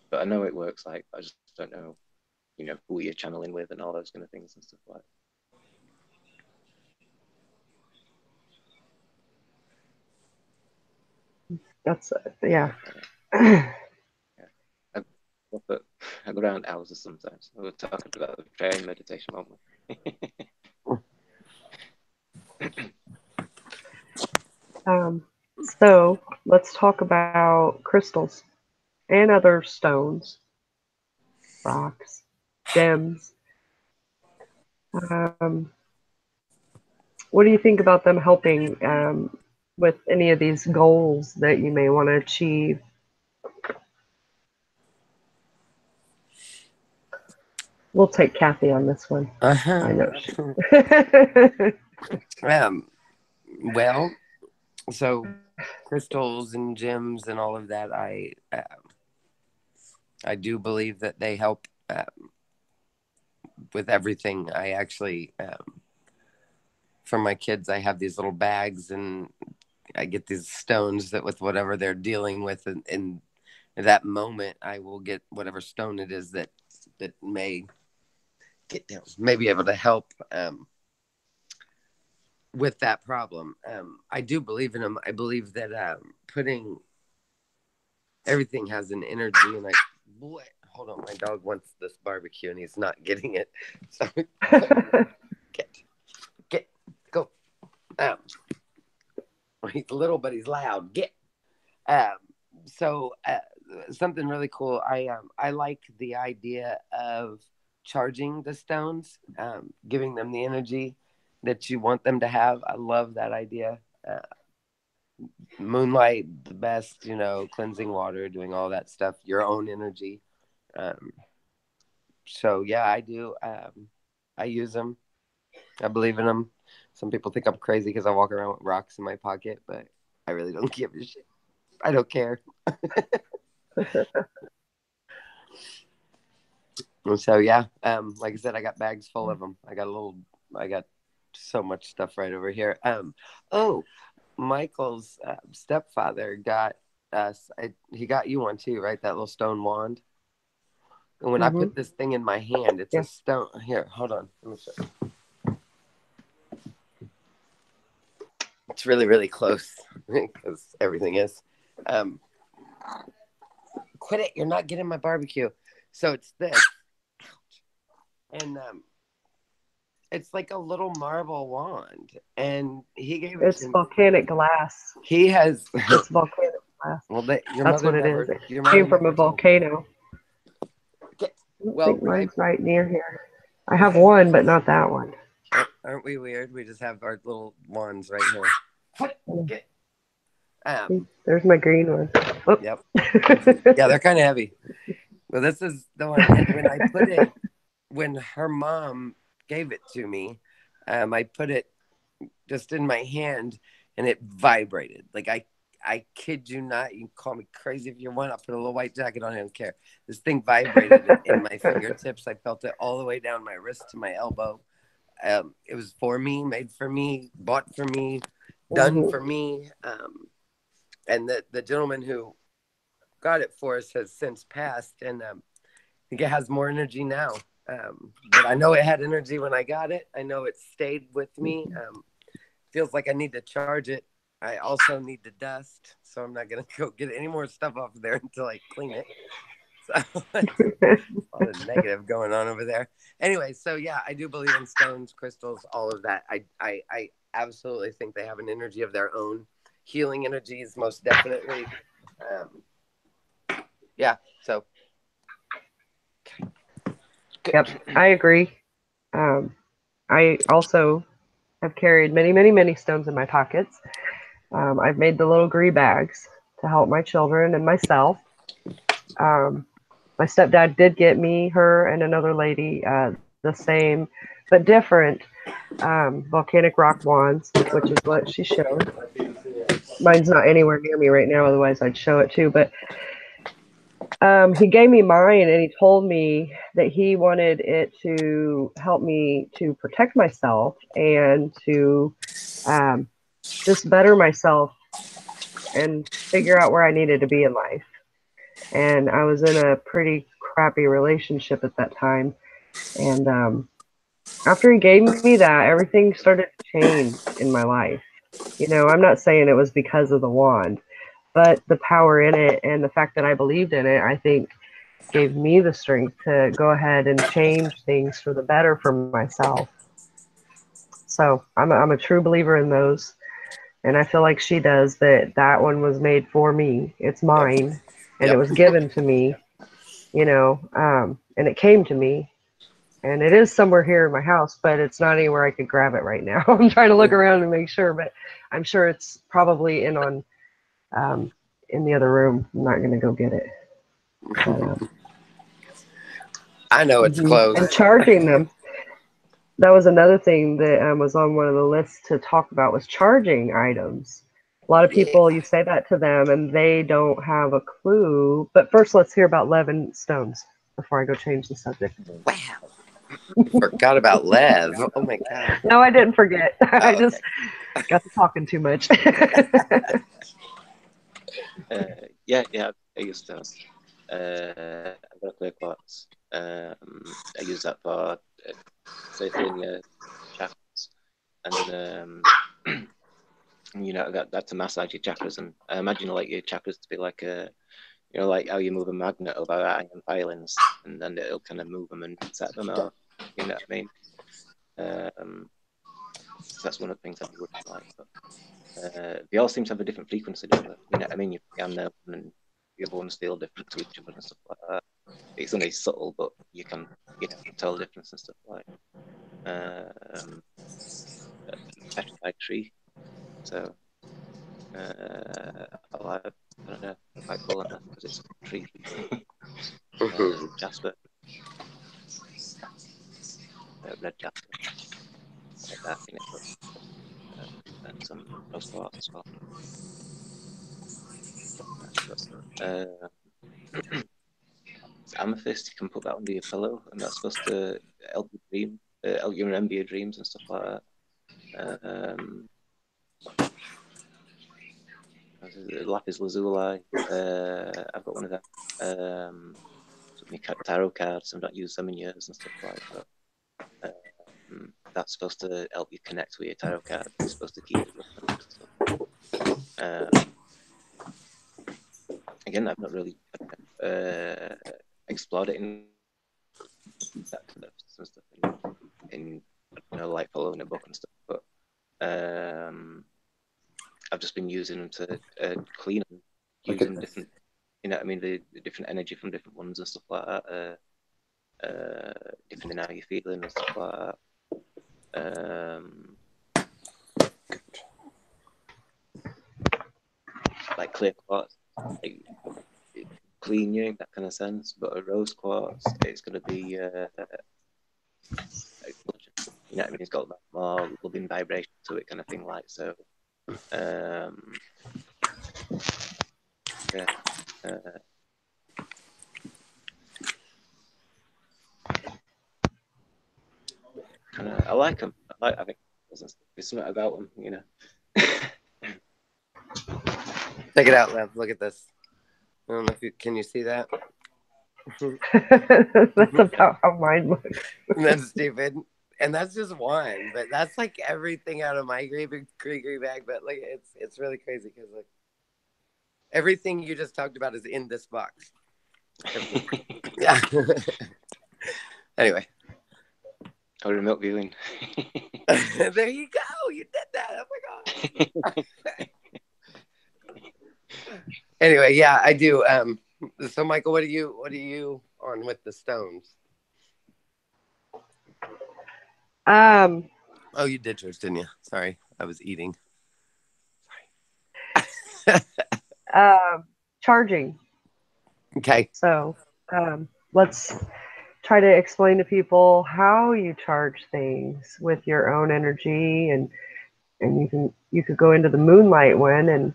But I know it works. Like I just don't know, you know, who you're channeling with and all those kind of things and stuff like. That's yeah. I go around houses sometimes. We're talking about the train meditation, won't we? So let's talk about crystals and other stones, rocks, gems. What do you think about them helping with any of these goals that you may want to achieve? We'll take Kathy on this one. I know she. Well, so crystals and gems and all of that, I do believe that they help with everything. I actually, for my kids, I have these little bags and I get these stones that with whatever they're dealing with in that moment, I will get whatever stone it is that may get down, may be able to help with that problem. I do believe in them. I believe that putting everything has an energy, and hold on, my dog wants this barbecue and he's not getting it. So get go. He's little, but he's loud. Get. So something really cool. I like the idea of charging the stones, giving them the energy that you want them to have. I love that idea. Moonlight, the best, you know, cleansing water, doing all that stuff, your own energy. So yeah, I do. I use them. I believe in them. Some people think I'm crazy because I walk around with rocks in my pocket, but I really don't give a shit. I don't care. So yeah, like I said, I got bags full of them. I got so much stuff right over here. Oh, Michael's stepfather got us. He got you one too, right? That little stone wand. And when I put this thing in my hand, it's a stone. Here, hold on. Let me show you. It's really, really close because everything is. Quit it! You're not getting my barbecue. So it's this, and it's like a little marble wand, and he gave it. It's volcanic glass. He has. It's volcanic glass. Well, that's what it is. It came from a volcano. I think mine's right near here. I have one, but not that one. Aren't we weird? We just have our little wands right here. There's my green one. Oh. Yep. Yeah, they're kind of heavy. Well, this is the one. And when I put it, when her mom gave it to me, I put it just in my hand, and it vibrated. Like I kid you not. You can call me crazy if you want. I'll put a little white jacket on. I don't care. This thing vibrated in my fingertips. I felt it all the way down my wrist to my elbow. It was for me, made for me, bought for me, done for me. And the gentleman who got it for us has since passed, and I think it has more energy now. But I know it had energy when I got it. I know it stayed with me. Feels like I need to charge it. I also need to dust, so I'm not gonna go get any more stuff off of there until I clean it. So a lot of negative going on over there. Anyway, so yeah, I do believe in stones, crystals, all of that. I absolutely think they have an energy of their own, healing energies, most definitely. Yeah, so. Yep, I agree. I also have carried many, many, many stones in my pockets. I've made the little gree bags to help my children and myself. My stepdad did get me, her, and another lady the same but different volcanic rock wands, which is what she showed. Mine's not anywhere near me right now, otherwise I'd show it too. But he gave me mine, and he told me that he wanted it to help me to protect myself and to just better myself and figure out where I needed to be in life. And I was in a pretty crappy relationship at that time. And after he gave me that, everything started to change in my life. You know, I'm not saying it was because of the wand, but the power in it and the fact that I believed in it, I think gave me the strength to go ahead and change things for the better for myself. So I'm a true believer in those. And I feel like she does that one was made for me. It's mine. And it was given to me, you know, and it came to me. And it is somewhere here in my house, but it's not anywhere I could grab it right now. I'm trying to look around and make sure, but I'm sure it's probably in the other room. I'm not going to go get it. But, I know it's closed. And charging them. That was another thing that was on one of the lists to talk about was charging items. A lot of people, you say that to them and they don't have a clue. But first, let's hear about Lev and stones before I go change the subject. Wow. Forgot about Lev. Oh my God. No, I didn't forget. I just got to talking too much. Yeah, I use stones. I've got a clear quartz. I use that for safely chakras, and you know, that to massage your chakras. And I imagine like your chakras to be like you know, like how you move a magnet over iron filings, and then it'll kind of move them and set them off. You know what I mean? So that's one of the things I would like. But they all seem to have a different frequency, don't they? You know what I mean? You can and the other ones feel different to each other and stuff like that. It's only subtle, but you can, you know, tell the difference and stuff like petrified tree. So I don't know, quite cool on that because it's a tree. Jasper, red jasper, quite dark in it, but and some rose quartz as well. Amethyst, you can put that under your pillow, and that's supposed to help you dream, help you remember your dreams and stuff like that. Lapis lazuli, I've got one of them. Some tarot cards, I've not used them in years and stuff like that. That's supposed to help you connect with your tarot card. It's supposed to keep it. Again, I've not really explored it in that some stuff in you know, like following a book and stuff, but I've just been using them to clean them, using different, you know what I mean, the different energy from different ones and stuff like that, different in how you're feeling and stuff like that. Like clear quartz, like, clean you in that kind of sense, but a rose quartz, it's going to be, you know what I mean, it's got that more loving vibration to it, kind of thing, like, so, yeah, I like them. I think there's something about them, you know. Check it out, Lev. Look at this. don't know if you can you see that. That's about how mine looks. That's stupid. And that's just one, but that's like everything out of my creepy bag. But like, it's really crazy because like everything you just talked about is in this box. Yeah. Anyway, remote viewing. there you go. You did that. Oh my god. Anyway, yeah, I do. So Michael, what are you on with the stones? Oh, you did yours, didn't you? Sorry, I was eating. Sorry. Charging. Okay. So, let's try to explain to people how you charge things with your own energy, and you could go into the moonlight one, and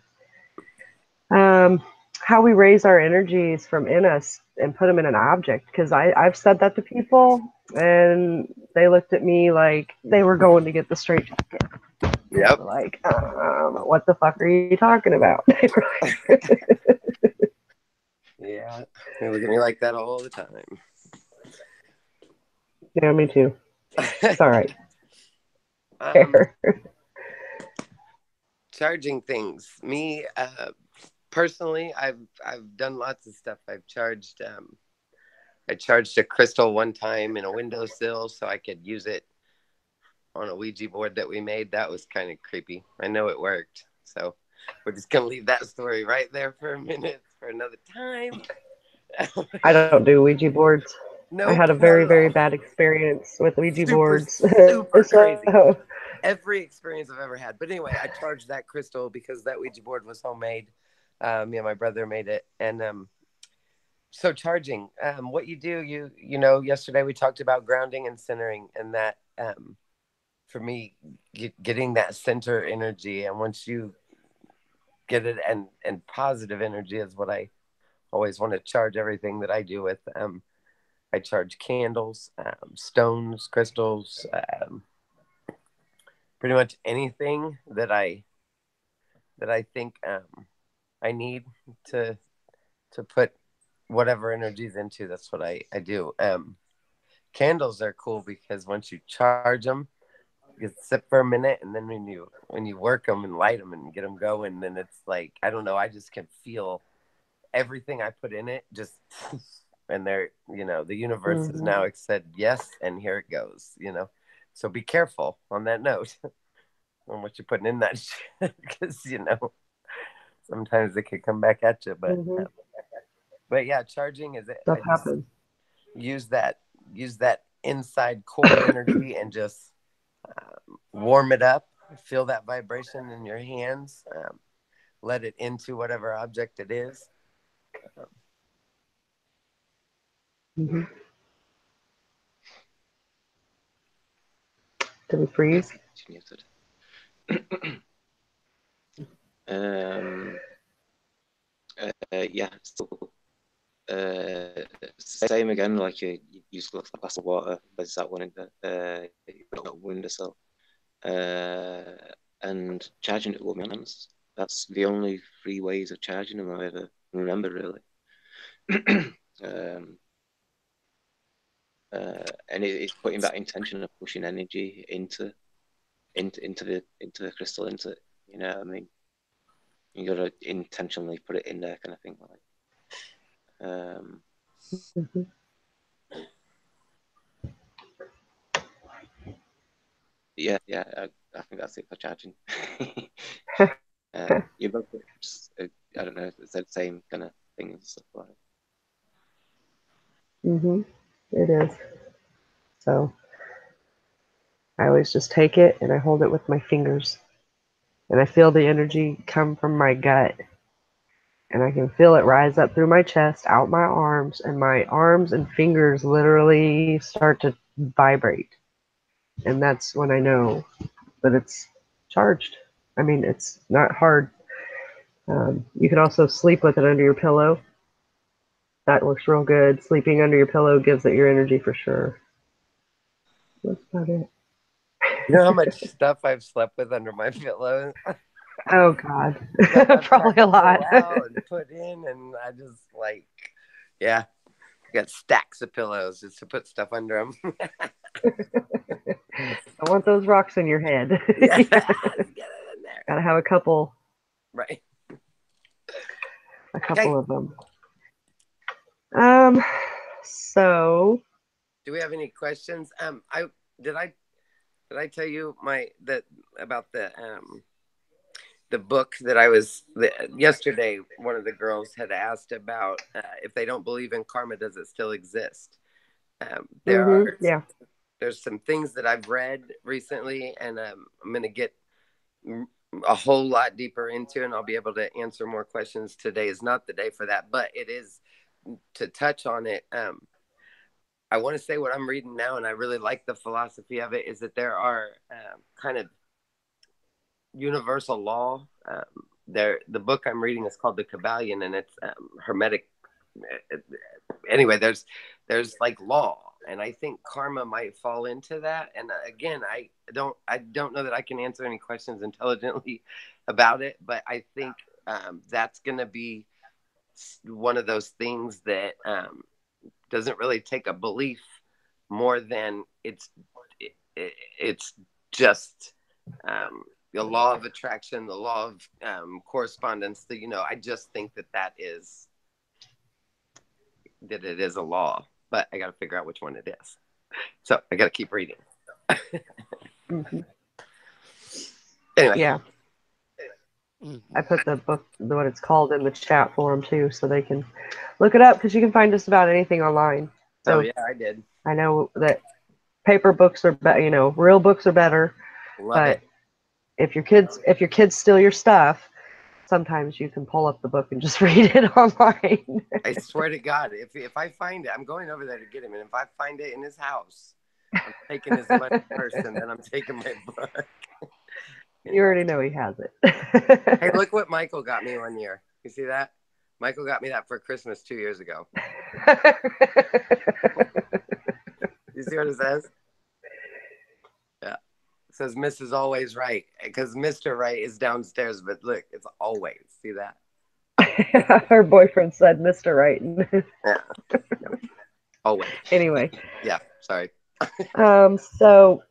how we raise our energies from in us and put them in an object. Because I've said that to people, and they looked at me like they were going to get the straight jacket. Yep. Like, what the fuck are you talking about? Yeah, they look at me like that all the time. Yeah, me too. It's all right. Charging things. Me, personally, I've done lots of stuff. I charged a crystal one time in a windowsill so I could use it on a Ouija board that we made. That was kind of creepy. I know it worked. So we're just going to leave that story right there for a minute for another time. I don't do Ouija boards. Nope, I had a very, very bad experience with Ouija boards. Super so, crazy. Every experience I've ever had. But anyway, I charged that crystal because that Ouija board was homemade. Me and my brother made it. And so charging, what you do, you know, yesterday we talked about grounding and centering, and that for me, getting that center energy, and once you get it, and positive energy is what I always want to charge everything that I do with. I charge candles, stones, crystals, pretty much anything that I think I need to put whatever energies into. That's what I do. Candles are cool because once you charge them, you sit for a minute, and then when you work them and light them and get them going, then it's like, I don't know, I just can feel everything I put in it just, and there, you know, the universe has now said yes, and here it goes, you know. So be careful on that note on what you're putting in that shit, because you know sometimes it could come back at you. But yeah, charging is it. Stuff happens. Use that inside core energy and just warm it up. Feel that vibration in your hands. Let it into whatever object it is. Did we freeze? Yeah, still same again. Like you use a glass of water. There's that one in the windowsill, and charging it with my hands. That's the only three ways of charging them I ever remember, really. And it's putting that intention of pushing energy into the crystal, into, you know what I mean. You got to intentionally put it in there, kind of thing. Yeah, I think that's it for charging. You both, I don't know, it's the same kind of thing and stuff like that. It is. So I always just take it and I hold it with my fingers, and I feel the energy come from my gut, and I can feel it rise up through my chest, out my arms, and my arms and fingers literally start to vibrate. And that's when I know that it's charged. I mean, it's not hard. You can also sleep with it under your pillow. That works real good. Sleeping under your pillow gives it your energy for sure. That's about it. You know how much stuff I've slept with under my pillow? Oh God, Stuff I've tried probably a to pull lot. out and put in, and I just like, yeah, got stacks of pillows just to put stuff under them. I want those rocks in your head. Yes, get it in there. Gotta have a couple Right. Okay. of them. Um, so Do we have any questions? I did I did I tell you about the book that yesterday? One of the girls had asked about if they don't believe in karma, does it still exist? yeah. There's some things that I've read recently, and I'm going to get a whole lot deeper into, and I'll be able to answer more questions. Today is not the day for that, but it is to touch on it. I want to say what I'm reading now, and I really like the philosophy of it, is that there are kind of universal law. The book I'm reading is called The Kabbalion, and it's Hermetic. Anyway, there's like law, and I think karma might fall into that. And again, I don't know that I can answer any questions intelligently about it, but I think that's going to be one of those things that doesn't really take a belief more than it's just the law of attraction, the law of correspondence. I just think that it is a law, but I got to figure out which one it is. So I got to keep reading. Mm-hmm. Anyway. Yeah. I put the book, what it's called, in the chat for them too, so they can look it up, because you can find just about anything online. So yeah, I did. I know that paper books are better, real books are better. But if your kids steal your stuff, sometimes you can pull up the book and just read it online. I swear to God, if I find it, I'm going over there to get him, and if I find it in his house, I'm taking his money first, and then I'm taking my book. You already know he has it. Hey, look what Michael got me one year. You see that? Michael got me that for Christmas 2 years ago. You see what it says? Yeah. It says Mrs. Always Right, because Mr. Right is downstairs, but look, it's always. See that? Her boyfriend said Mr. Right. Yeah. Always. Anyway. Yeah, sorry. So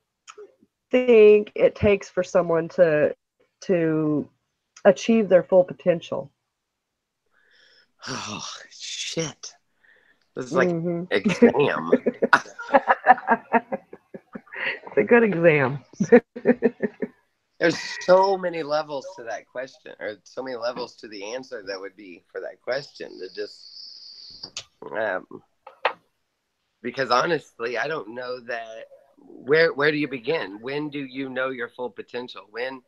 think it takes for someone to achieve their full potential? Oh, shit. This is like an exam. It's a good exam. There's so many levels to that question, or so many levels to the answer that would be for that question. To just, because honestly, I don't know that. Where do you begin? When do you know your full potential? When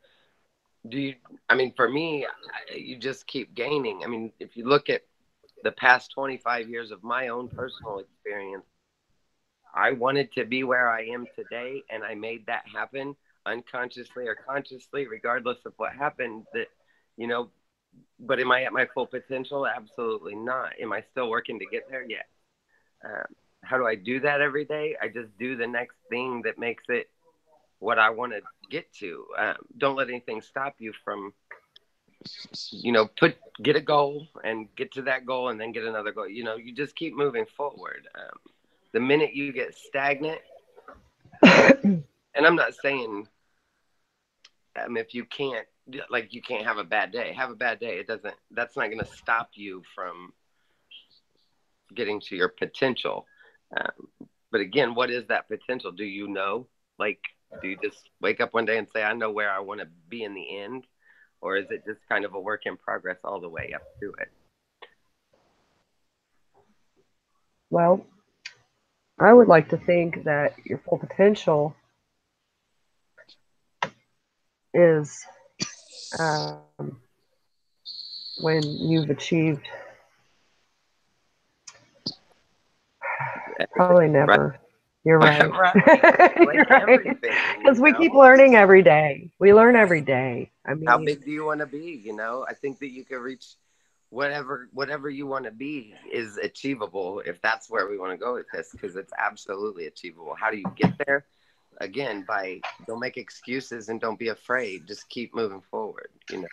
do you? I mean, for me, you just keep gaining. I mean, if you look at the past 25 years of my own personal experience, I wanted to be where I am today, and I made that happen unconsciously or consciously, regardless of what happened. But am I at my full potential? Absolutely not. Am I still working to get there? Yes. How do I do that every day? I just do the next thing that makes it what I want to get to. Don't let anything stop you from, get a goal and get to that goal, and then get another goal. You just keep moving forward. The minute you get stagnant, and I'm not saying if you can't have a bad day. Have a bad day. That's not going to stop you from getting to your potential. But again, what is that potential? Do you know? Do you just wake up one day and say, I know where I want to be in the end? Or is it just kind of a work in progress all the way up to it? Well, I would like to think that your full potential is when you've achieved. Probably never. Right. You're right. You're right. Because we keep learning every day. We learn every day. I mean, how big do you want to be? I think that you can reach whatever you want to be is achievable, if that's where we want to go with this, because it's absolutely achievable. How do you get there? Again, don't make excuses and don't be afraid. Just keep moving forward. You know,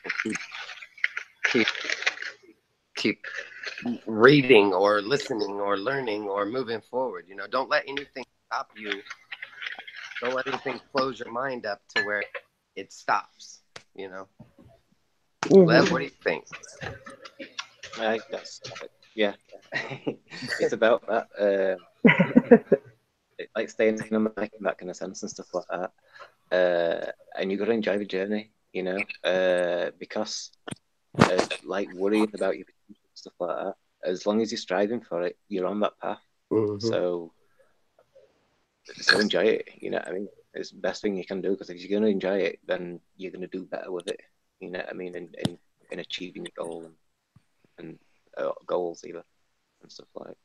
keep keep reading or listening or learning or moving forward. You know, don't let anything stop you. Don't let anything close your mind up to where it stops. You know, Lev, what do you think? I think that's yeah. It's about that. Like staying in the mic in that kind of sense and stuff like that. And you got to enjoy the journey, you know, because like worrying about your stuff like that. As long as you're striving for it, you're on that path. Mm-hmm. So enjoy it. You know what I mean? It's the best thing you can do, because if you're going to enjoy it, then you're going to do better with it. You know what I mean? In achieving your goal and goals either and stuff like.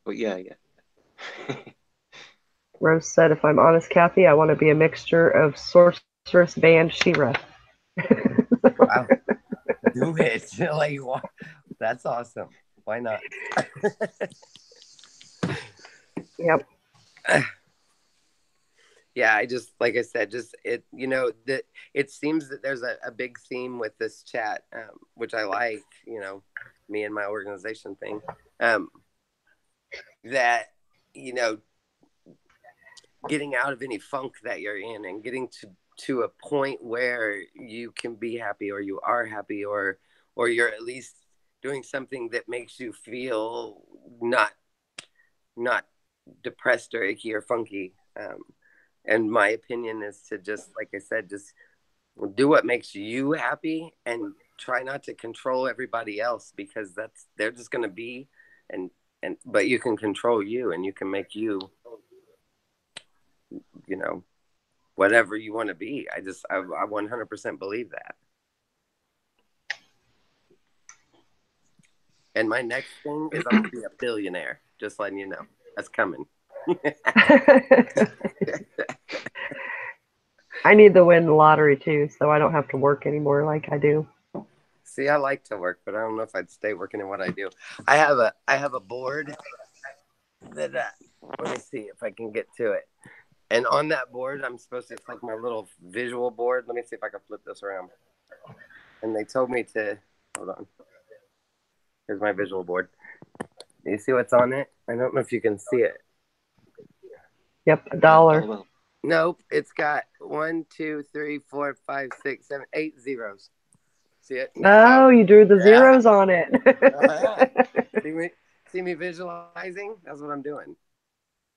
But yeah. Rose said, if I'm honest, Kathy, I want to be a mixture of sorceress band She-Ra. Wow. Do it. Like, that's awesome. Why not? Yep. Yeah, I just, like I said, just it, you know, that it seems that there's a big theme with this chat, which I like, you know, me and my organization thing, that, you know, getting out of any funk that you're in and getting to a point where you can be happy, or you are happy, or you're at least doing something that makes you feel not depressed or icky or funky. And my opinion is to just, like I said, just do what makes you happy and try not to control everybody else, because they're just going to be, but you can control you, and you can make you, you know, whatever you want to be. I 100% believe that. And my next thing is I'm going to be a billionaire. Just letting you know. That's coming. I need to win the lottery too, so I don't have to work anymore like I do. See, I like to work, but I don't know if I'd stay working in what I do. I have a board that let me see if I can get to it. And on that board, I'm supposed to, it's like my little visual board. Let me see if I can flip this around. And they told me to, hold on. Here's my visual board. You see what's on it? I don't know if you can see it. Yep, $1. Nope, it's got 1, 2, 3, 4, 5, 6, 7, 8 zeros. See it? Oh, you drew the zeros on it. See me visualizing? That's what I'm doing.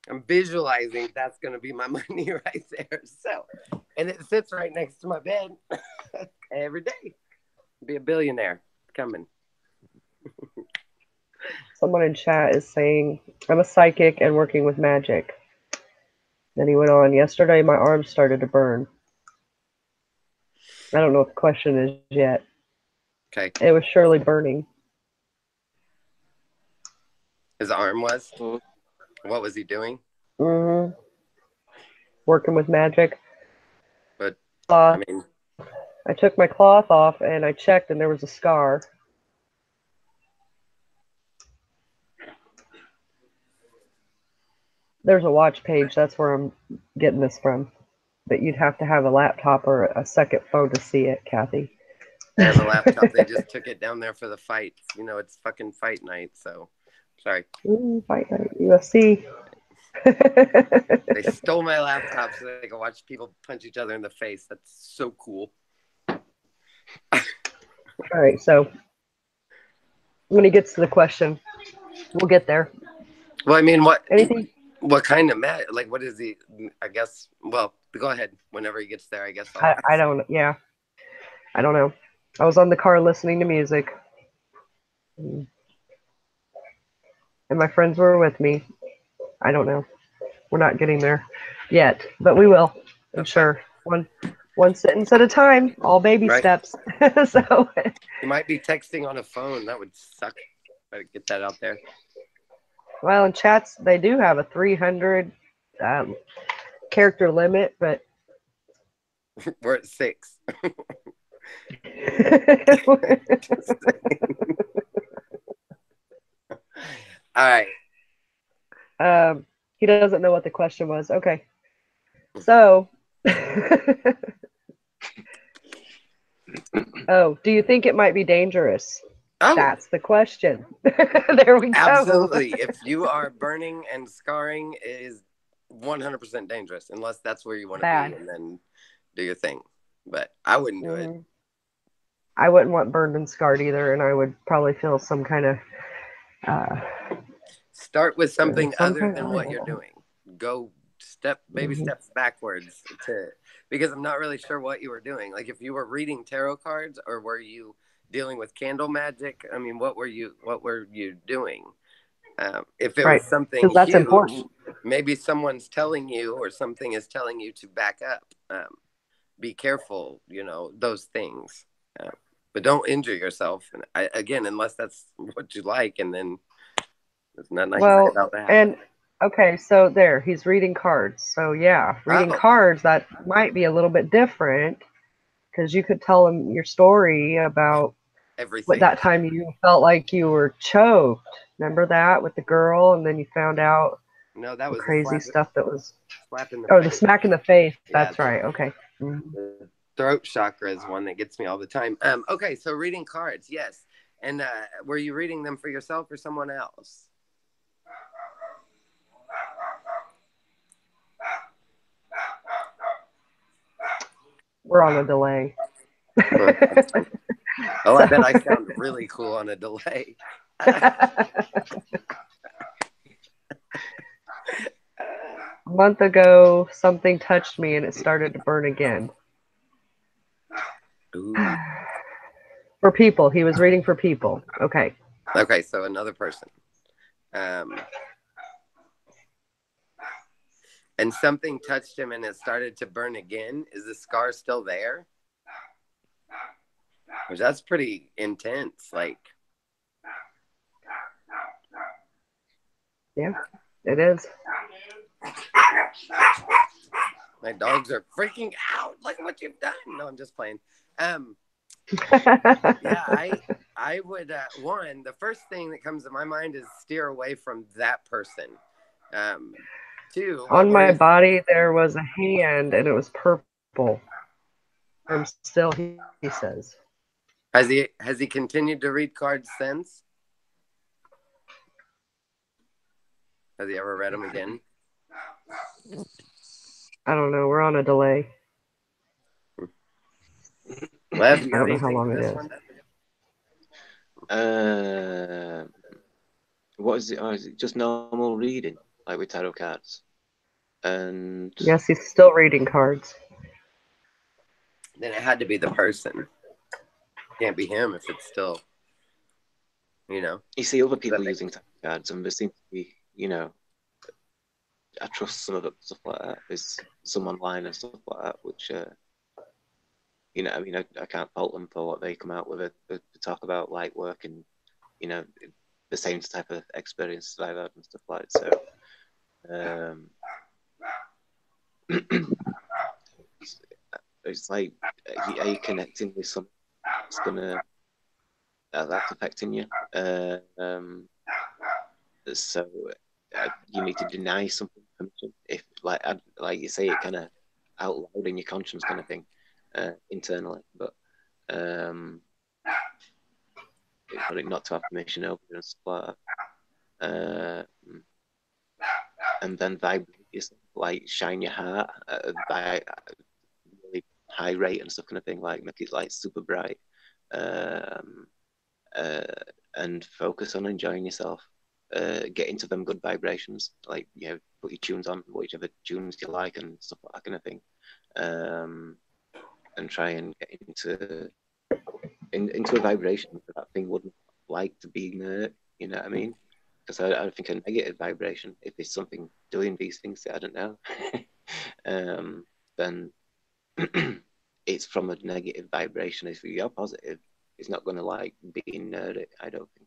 I'm visualizing that's going to be my money right there. So, and it sits right next to my bed every day. Be a billionaire coming. Someone in chat is saying, I'm a psychic and working with magic. Then he went on, yesterday my arm started to burn. I don't know what the question is yet. Okay. It was surely burning. His arm was? What was he doing? Mm-hmm. Working with magic. But, I took my cloth off and I checked and there was a scar. There's a watch page. That's where I'm getting this from. But you'd have to have a laptop or a second phone to see it, Kathy. I have a laptop. They just took it down there for the fight. You know, it's fucking fight night, so sorry. Fight night, UFC. They stole my laptop so they could watch people punch each other in the face. That's so cool. All right, so when he gets to the question, we'll get there. Well, I mean, anything? What kind of like, what is he? I guess. Well, go ahead. Whenever he gets there, I guess. I don't. Yeah, I don't know. I was on the car listening to music, and my friends were with me. I don't know. We're not getting there yet, but we will. I'm sure. One sentence at a time. All baby steps. So you might be texting on a phone. That would suck. Better get that out there. Well, in chats, they do have a 300 character limit, but we're at 6. All right. He doesn't know what the question was. Okay. So, oh, do you think it might be dangerous? Oh, That's the question. There we go. absolutely. If you are burning and scarring, it is 100% dangerous, unless that's where you want to Bad. be, and then do your thing. But I wouldn't do it. I wouldn't want burned and scarred either, and I would probably feel some kind of Start with something some other kind than what you're doing. Go baby steps backwards because I'm not really sure what you were doing. Like if you were reading tarot cards, or were you dealing with candle magic? I mean, what were you doing? If it right, was something because that's huge, important. maybe someone's telling you, or something is telling you to back up. Be careful, those things. But don't injure yourself. And again, unless that's what you like, and then there's nothing I can say about that. And okay, so there, he's reading cards. So yeah, reading cards, that might be a little bit different, because you could tell him your story about everything. What that time you felt like you were choked. Remember that with the girl, and then you found out no, that was crazy stuff that was slap in the face. The smack in the face. Yeah, that's right. Okay. The throat chakra is one that gets me all the time. Okay, so reading cards, yes. And were you reading them for yourself or someone else? We're on a delay. Oh, I bet I sound really cool on a delay. A month ago, something touched me and it started to burn again. Ooh. For people. He was reading for people. Okay. Okay, so another person. And something touched him and it started to burn again. Is the scar still there? Which that's pretty intense. Like, yeah, it is. My dogs are freaking out. Look what you've done. No, I'm just playing. Yeah, I would. One, the first thing that comes to my mind is steer away from that person. Two, on my body there was a hand and it was purple. Still, he says. Has he continued to read cards since? Has he ever read them again? I don't know. We're on a delay. Well, I don't know how long it is. What is it? Oh, is it just normal reading, like with tarot cards? And yes, he's still reading cards. Then it had to be the person. Can't be him if it's still, You see other people using tarot cards, and there seems to be, I trust some of it, stuff like that. There's some online and stuff like that, which, I can't fault them for what they come out with to talk about light work and, the same type of experiences I've had and stuff like that. So, it's like, are you connecting with something that's gonna that's affecting you? So you need to deny something permission. If like you say it kind of out loud in your conscience, kind of thing, internally, but not to have permission over and stuff like that. And then vibrate yourself, like shine your heart by really high rate and stuff, kind of thing, like make it like super bright, and focus on enjoying yourself. Get into them good vibrations, like put your tunes on, whichever tunes you like and stuff like that, kind of thing, and try and get into a vibration that thing wouldn't like to be near. You know what I mean? Because I think a negative vibration, if it's something doing these things that I don't know, then it's from a negative vibration. If you're positive, it's not going to like be near it, I don't think.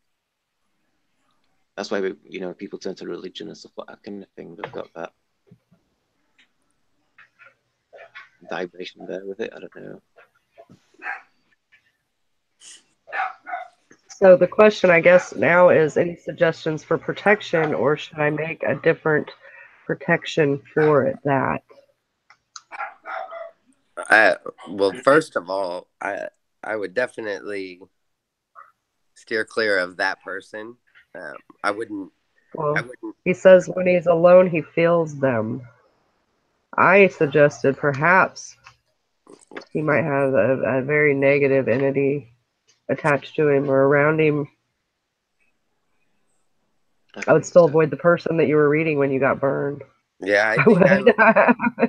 That's why people turn to religion and stuff like that kind of thing. They've got that vibration there with it. I don't know. So the question, I guess, now is any suggestions for protection, or should I make a different protection for that? Well, first of all, I would definitely steer clear of that person. I wouldn't. I Well, wouldn't. he says when he's alone, he feels them. I suggested perhaps he might have a very negative entity attached to him or around him. I would still avoid the person that you were reading when you got burned. Yeah, I I think I would. would.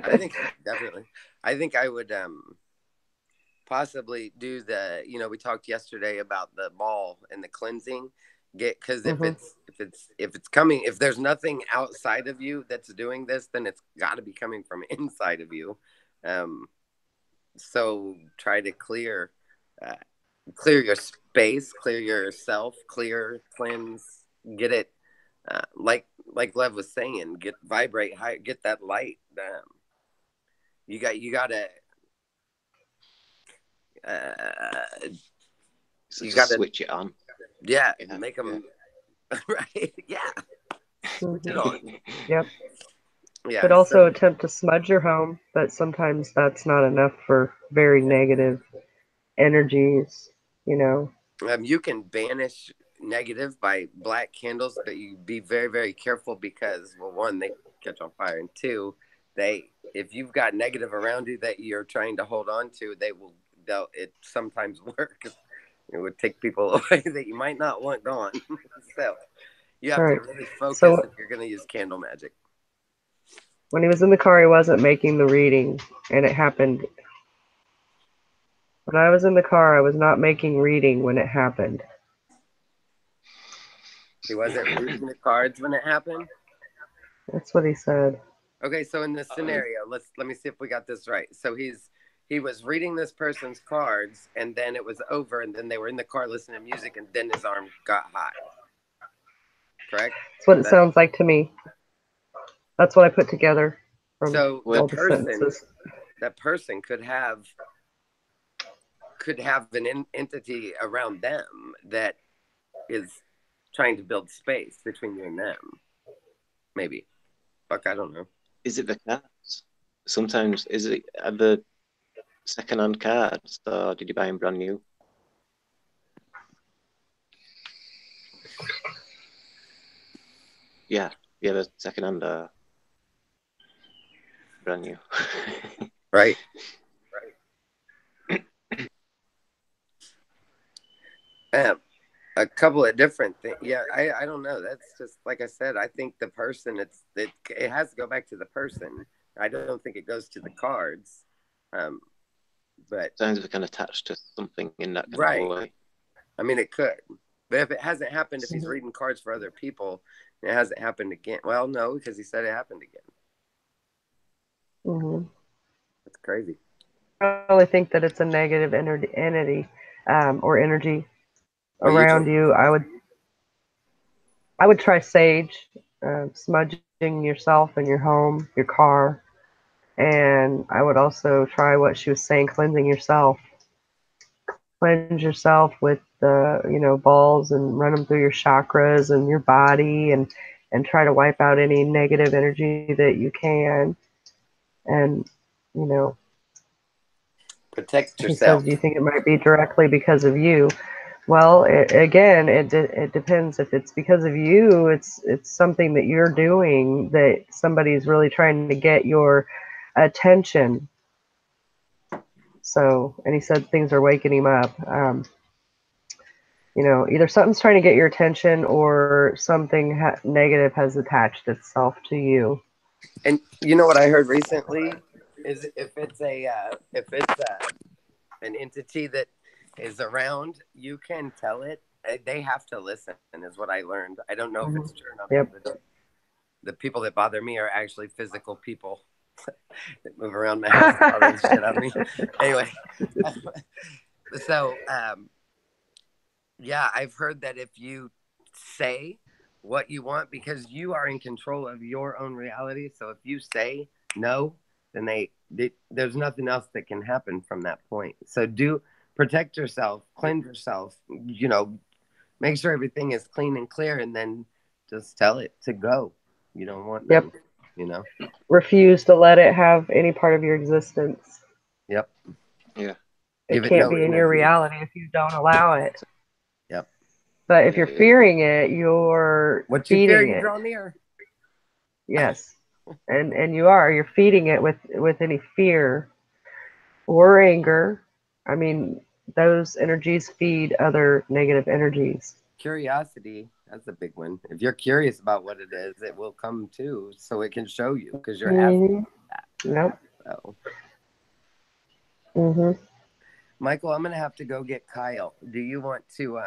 I think definitely. I think I would possibly do the. We talked yesterday about the ball and the cleansing. Because if Mhm. it's coming, if there's nothing outside of you that's doing this, then it's got to be coming from inside of you. Um, so try to uh, clear your space, clear yourself, cleanse, get it. Like Lev was saying, vibrate high, get that light. You gotta uh, So you just gotta switch it on. yeah, make them right. Yeah, switch it on. Yep. Yeah. Could also So attempt to smudge your home, but sometimes that's not enough for very negative energies, you know. you can banish negative by black candles, but you be very, very careful because, well, one, they catch on fire, and two, if you've got negative around you that you're trying to hold on to, they'll it sometimes works. It would take people away that you might not want gone. So you All have to right. really focus So if you're going to use candle magic. when he was in the car, he wasn't making the reading, and it happened. When I was in the car, I was not making reading when it happened. He wasn't reading the cards when it happened. That's what he said. Okay, so in this scenario, let me see if we got this right. So he was reading this person's cards, and then it was over, and then they were in the car listening to music, and then his arm got hot. Correct? That's what it sounds like to me. That's what I put together from So all the sentences. that person could have an entity around them that is trying to build space between you and them. Maybe. Fuck, I don't know. Is it the cards? Sometimes is it the second-hand cards, or did you buy them brand new? Yeah, the second-hand brand new. Right. A couple of different things. Yeah, I don't know. That's just like I said. I think the person. It has to go back to the person. I don't think it goes to the cards. But Sometimes we can attach to something in that kind right. of way. I mean, it could. But if it hasn't happened, if he's reading cards for other people, and it hasn't happened again. Well, no, because he said it happened again. Mm-hmm. That's crazy. I really think that it's a negative entity or energy Well, you around you. I would try sage, smudging yourself and your home, your car, and I would also try what she was saying, cleansing yourself. Cleanse yourself with the balls and run them through your chakras and your body and try to wipe out any negative energy that you can. And you know, protect he says, yourself. do you think it might be directly because of you? Well, it depends. If it's because of you, it's something that you're doing that somebody's really trying to get your attention. So, and he said things are waking him up. Either something's trying to get your attention or something negative has attached itself to you. And you know what I heard recently is if it's an entity that is around, you can tell it. They have to listen, is what I learned. I don't know if Mm-hmm. it's true or not. Yep. The people that bother me are actually physical people that move around my house and bother the shit out of me. Anyway, so yeah, I've heard that if you say what you want, because you are in control of your own reality. So if you say no, then there's nothing else that can happen from that point. So protect yourself, cleanse yourself, make sure everything is clean and clear, and then just tell it to go. You don't want Yep. you know? refuse to let it have any part of your existence. Yep. Yeah. It Give it can't no be in your energy. reality if you don't allow it. Yep. But if Yeah, you're yeah. fearing it, you're What you fear, feeding you it. draw near. Yes. And you're feeding it with any fear or anger. I mean, those energies feed other negative energies. Curiosity, that's a big one. If you're curious about what it is, it will come too, so it can show you because you're asking that. Yep. So, hmm Michael, I'm gonna have to go get Kyle. Do you want to?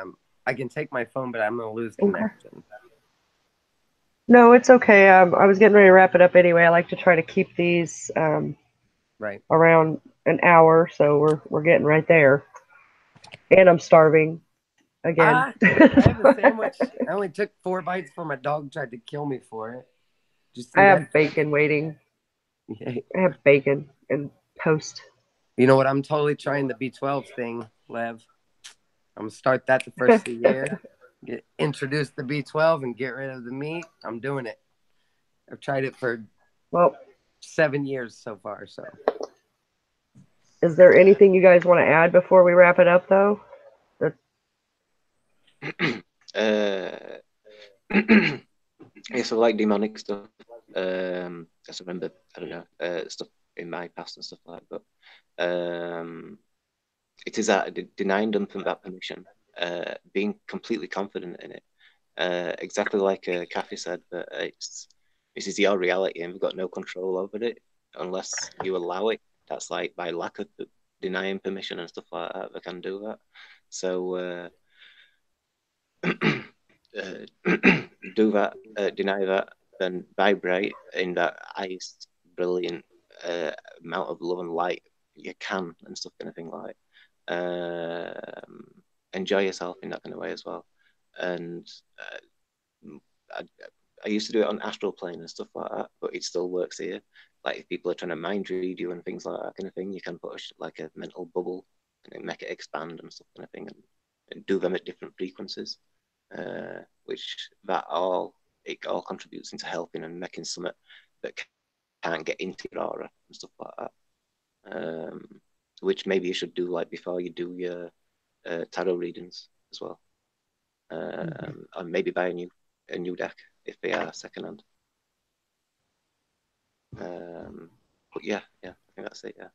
I can take my phone, but I'm gonna lose Okay. connection. No, it's okay. I was getting ready to wrap it up anyway. I like to try to keep these Right. around an hour, so we're getting right there. And I'm starving again. I have a sandwich. I only took 4 bites before my dog tried to kill me for it. Did you I see that? have bacon waiting. Yeah. I have bacon and toast. You know what? I'm totally trying the B12 thing, Lev. I'm gonna start that the first of the year. Introduce the B12 and get rid of the meat. I'm doing it. I've tried it for Well, 7 years so far. So is there anything you guys want to add before we wrap it up, though? uh, yeah, so like demonic stuff. Just remember, I don't know, stuff in my past and stuff like that. But it is that denying them from that permission, being completely confident in it. Exactly like Kathy said, that this is your reality and we've got no control over it unless you allow it. That's like by lack of denying permission and stuff like that, they can do that. So do that, deny that, then vibrate in that highest brilliant amount of love and light you can and stuff kind of thing like. Enjoy yourself in that kind of way as well. And I, I used to do it on astral plane and stuff like that, but it still works here. Like if people are trying to mind read you and things like that kind of thing, you can put like a mental bubble and make it expand and stuff kind of thing, and do them at different frequencies, which that all it all contributes into helping and making something that can't get into your aura and stuff like that. Which maybe you should do like before you do your tarot readings as well, and maybe buy a new deck if they are secondhand. But yeah, I think that's it. Yeah.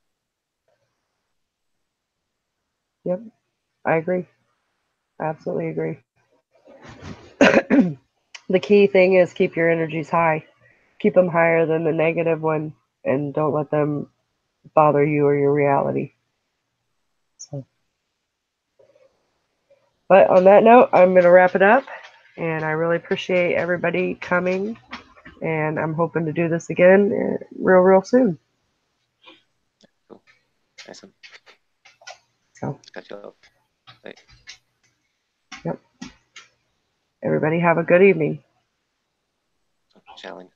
Yep, I agree. Absolutely agree. The key thing is keep your energies high. Keep them higher than the negative one, and don't let them bother you or your reality. So, but on that note, I'm going to wrap it up. And I really appreciate everybody coming. And I'm hoping to do this again real soon. Cool. Awesome. So, Catch you up. Bye. yep. Everybody have a good evening. Shaolin.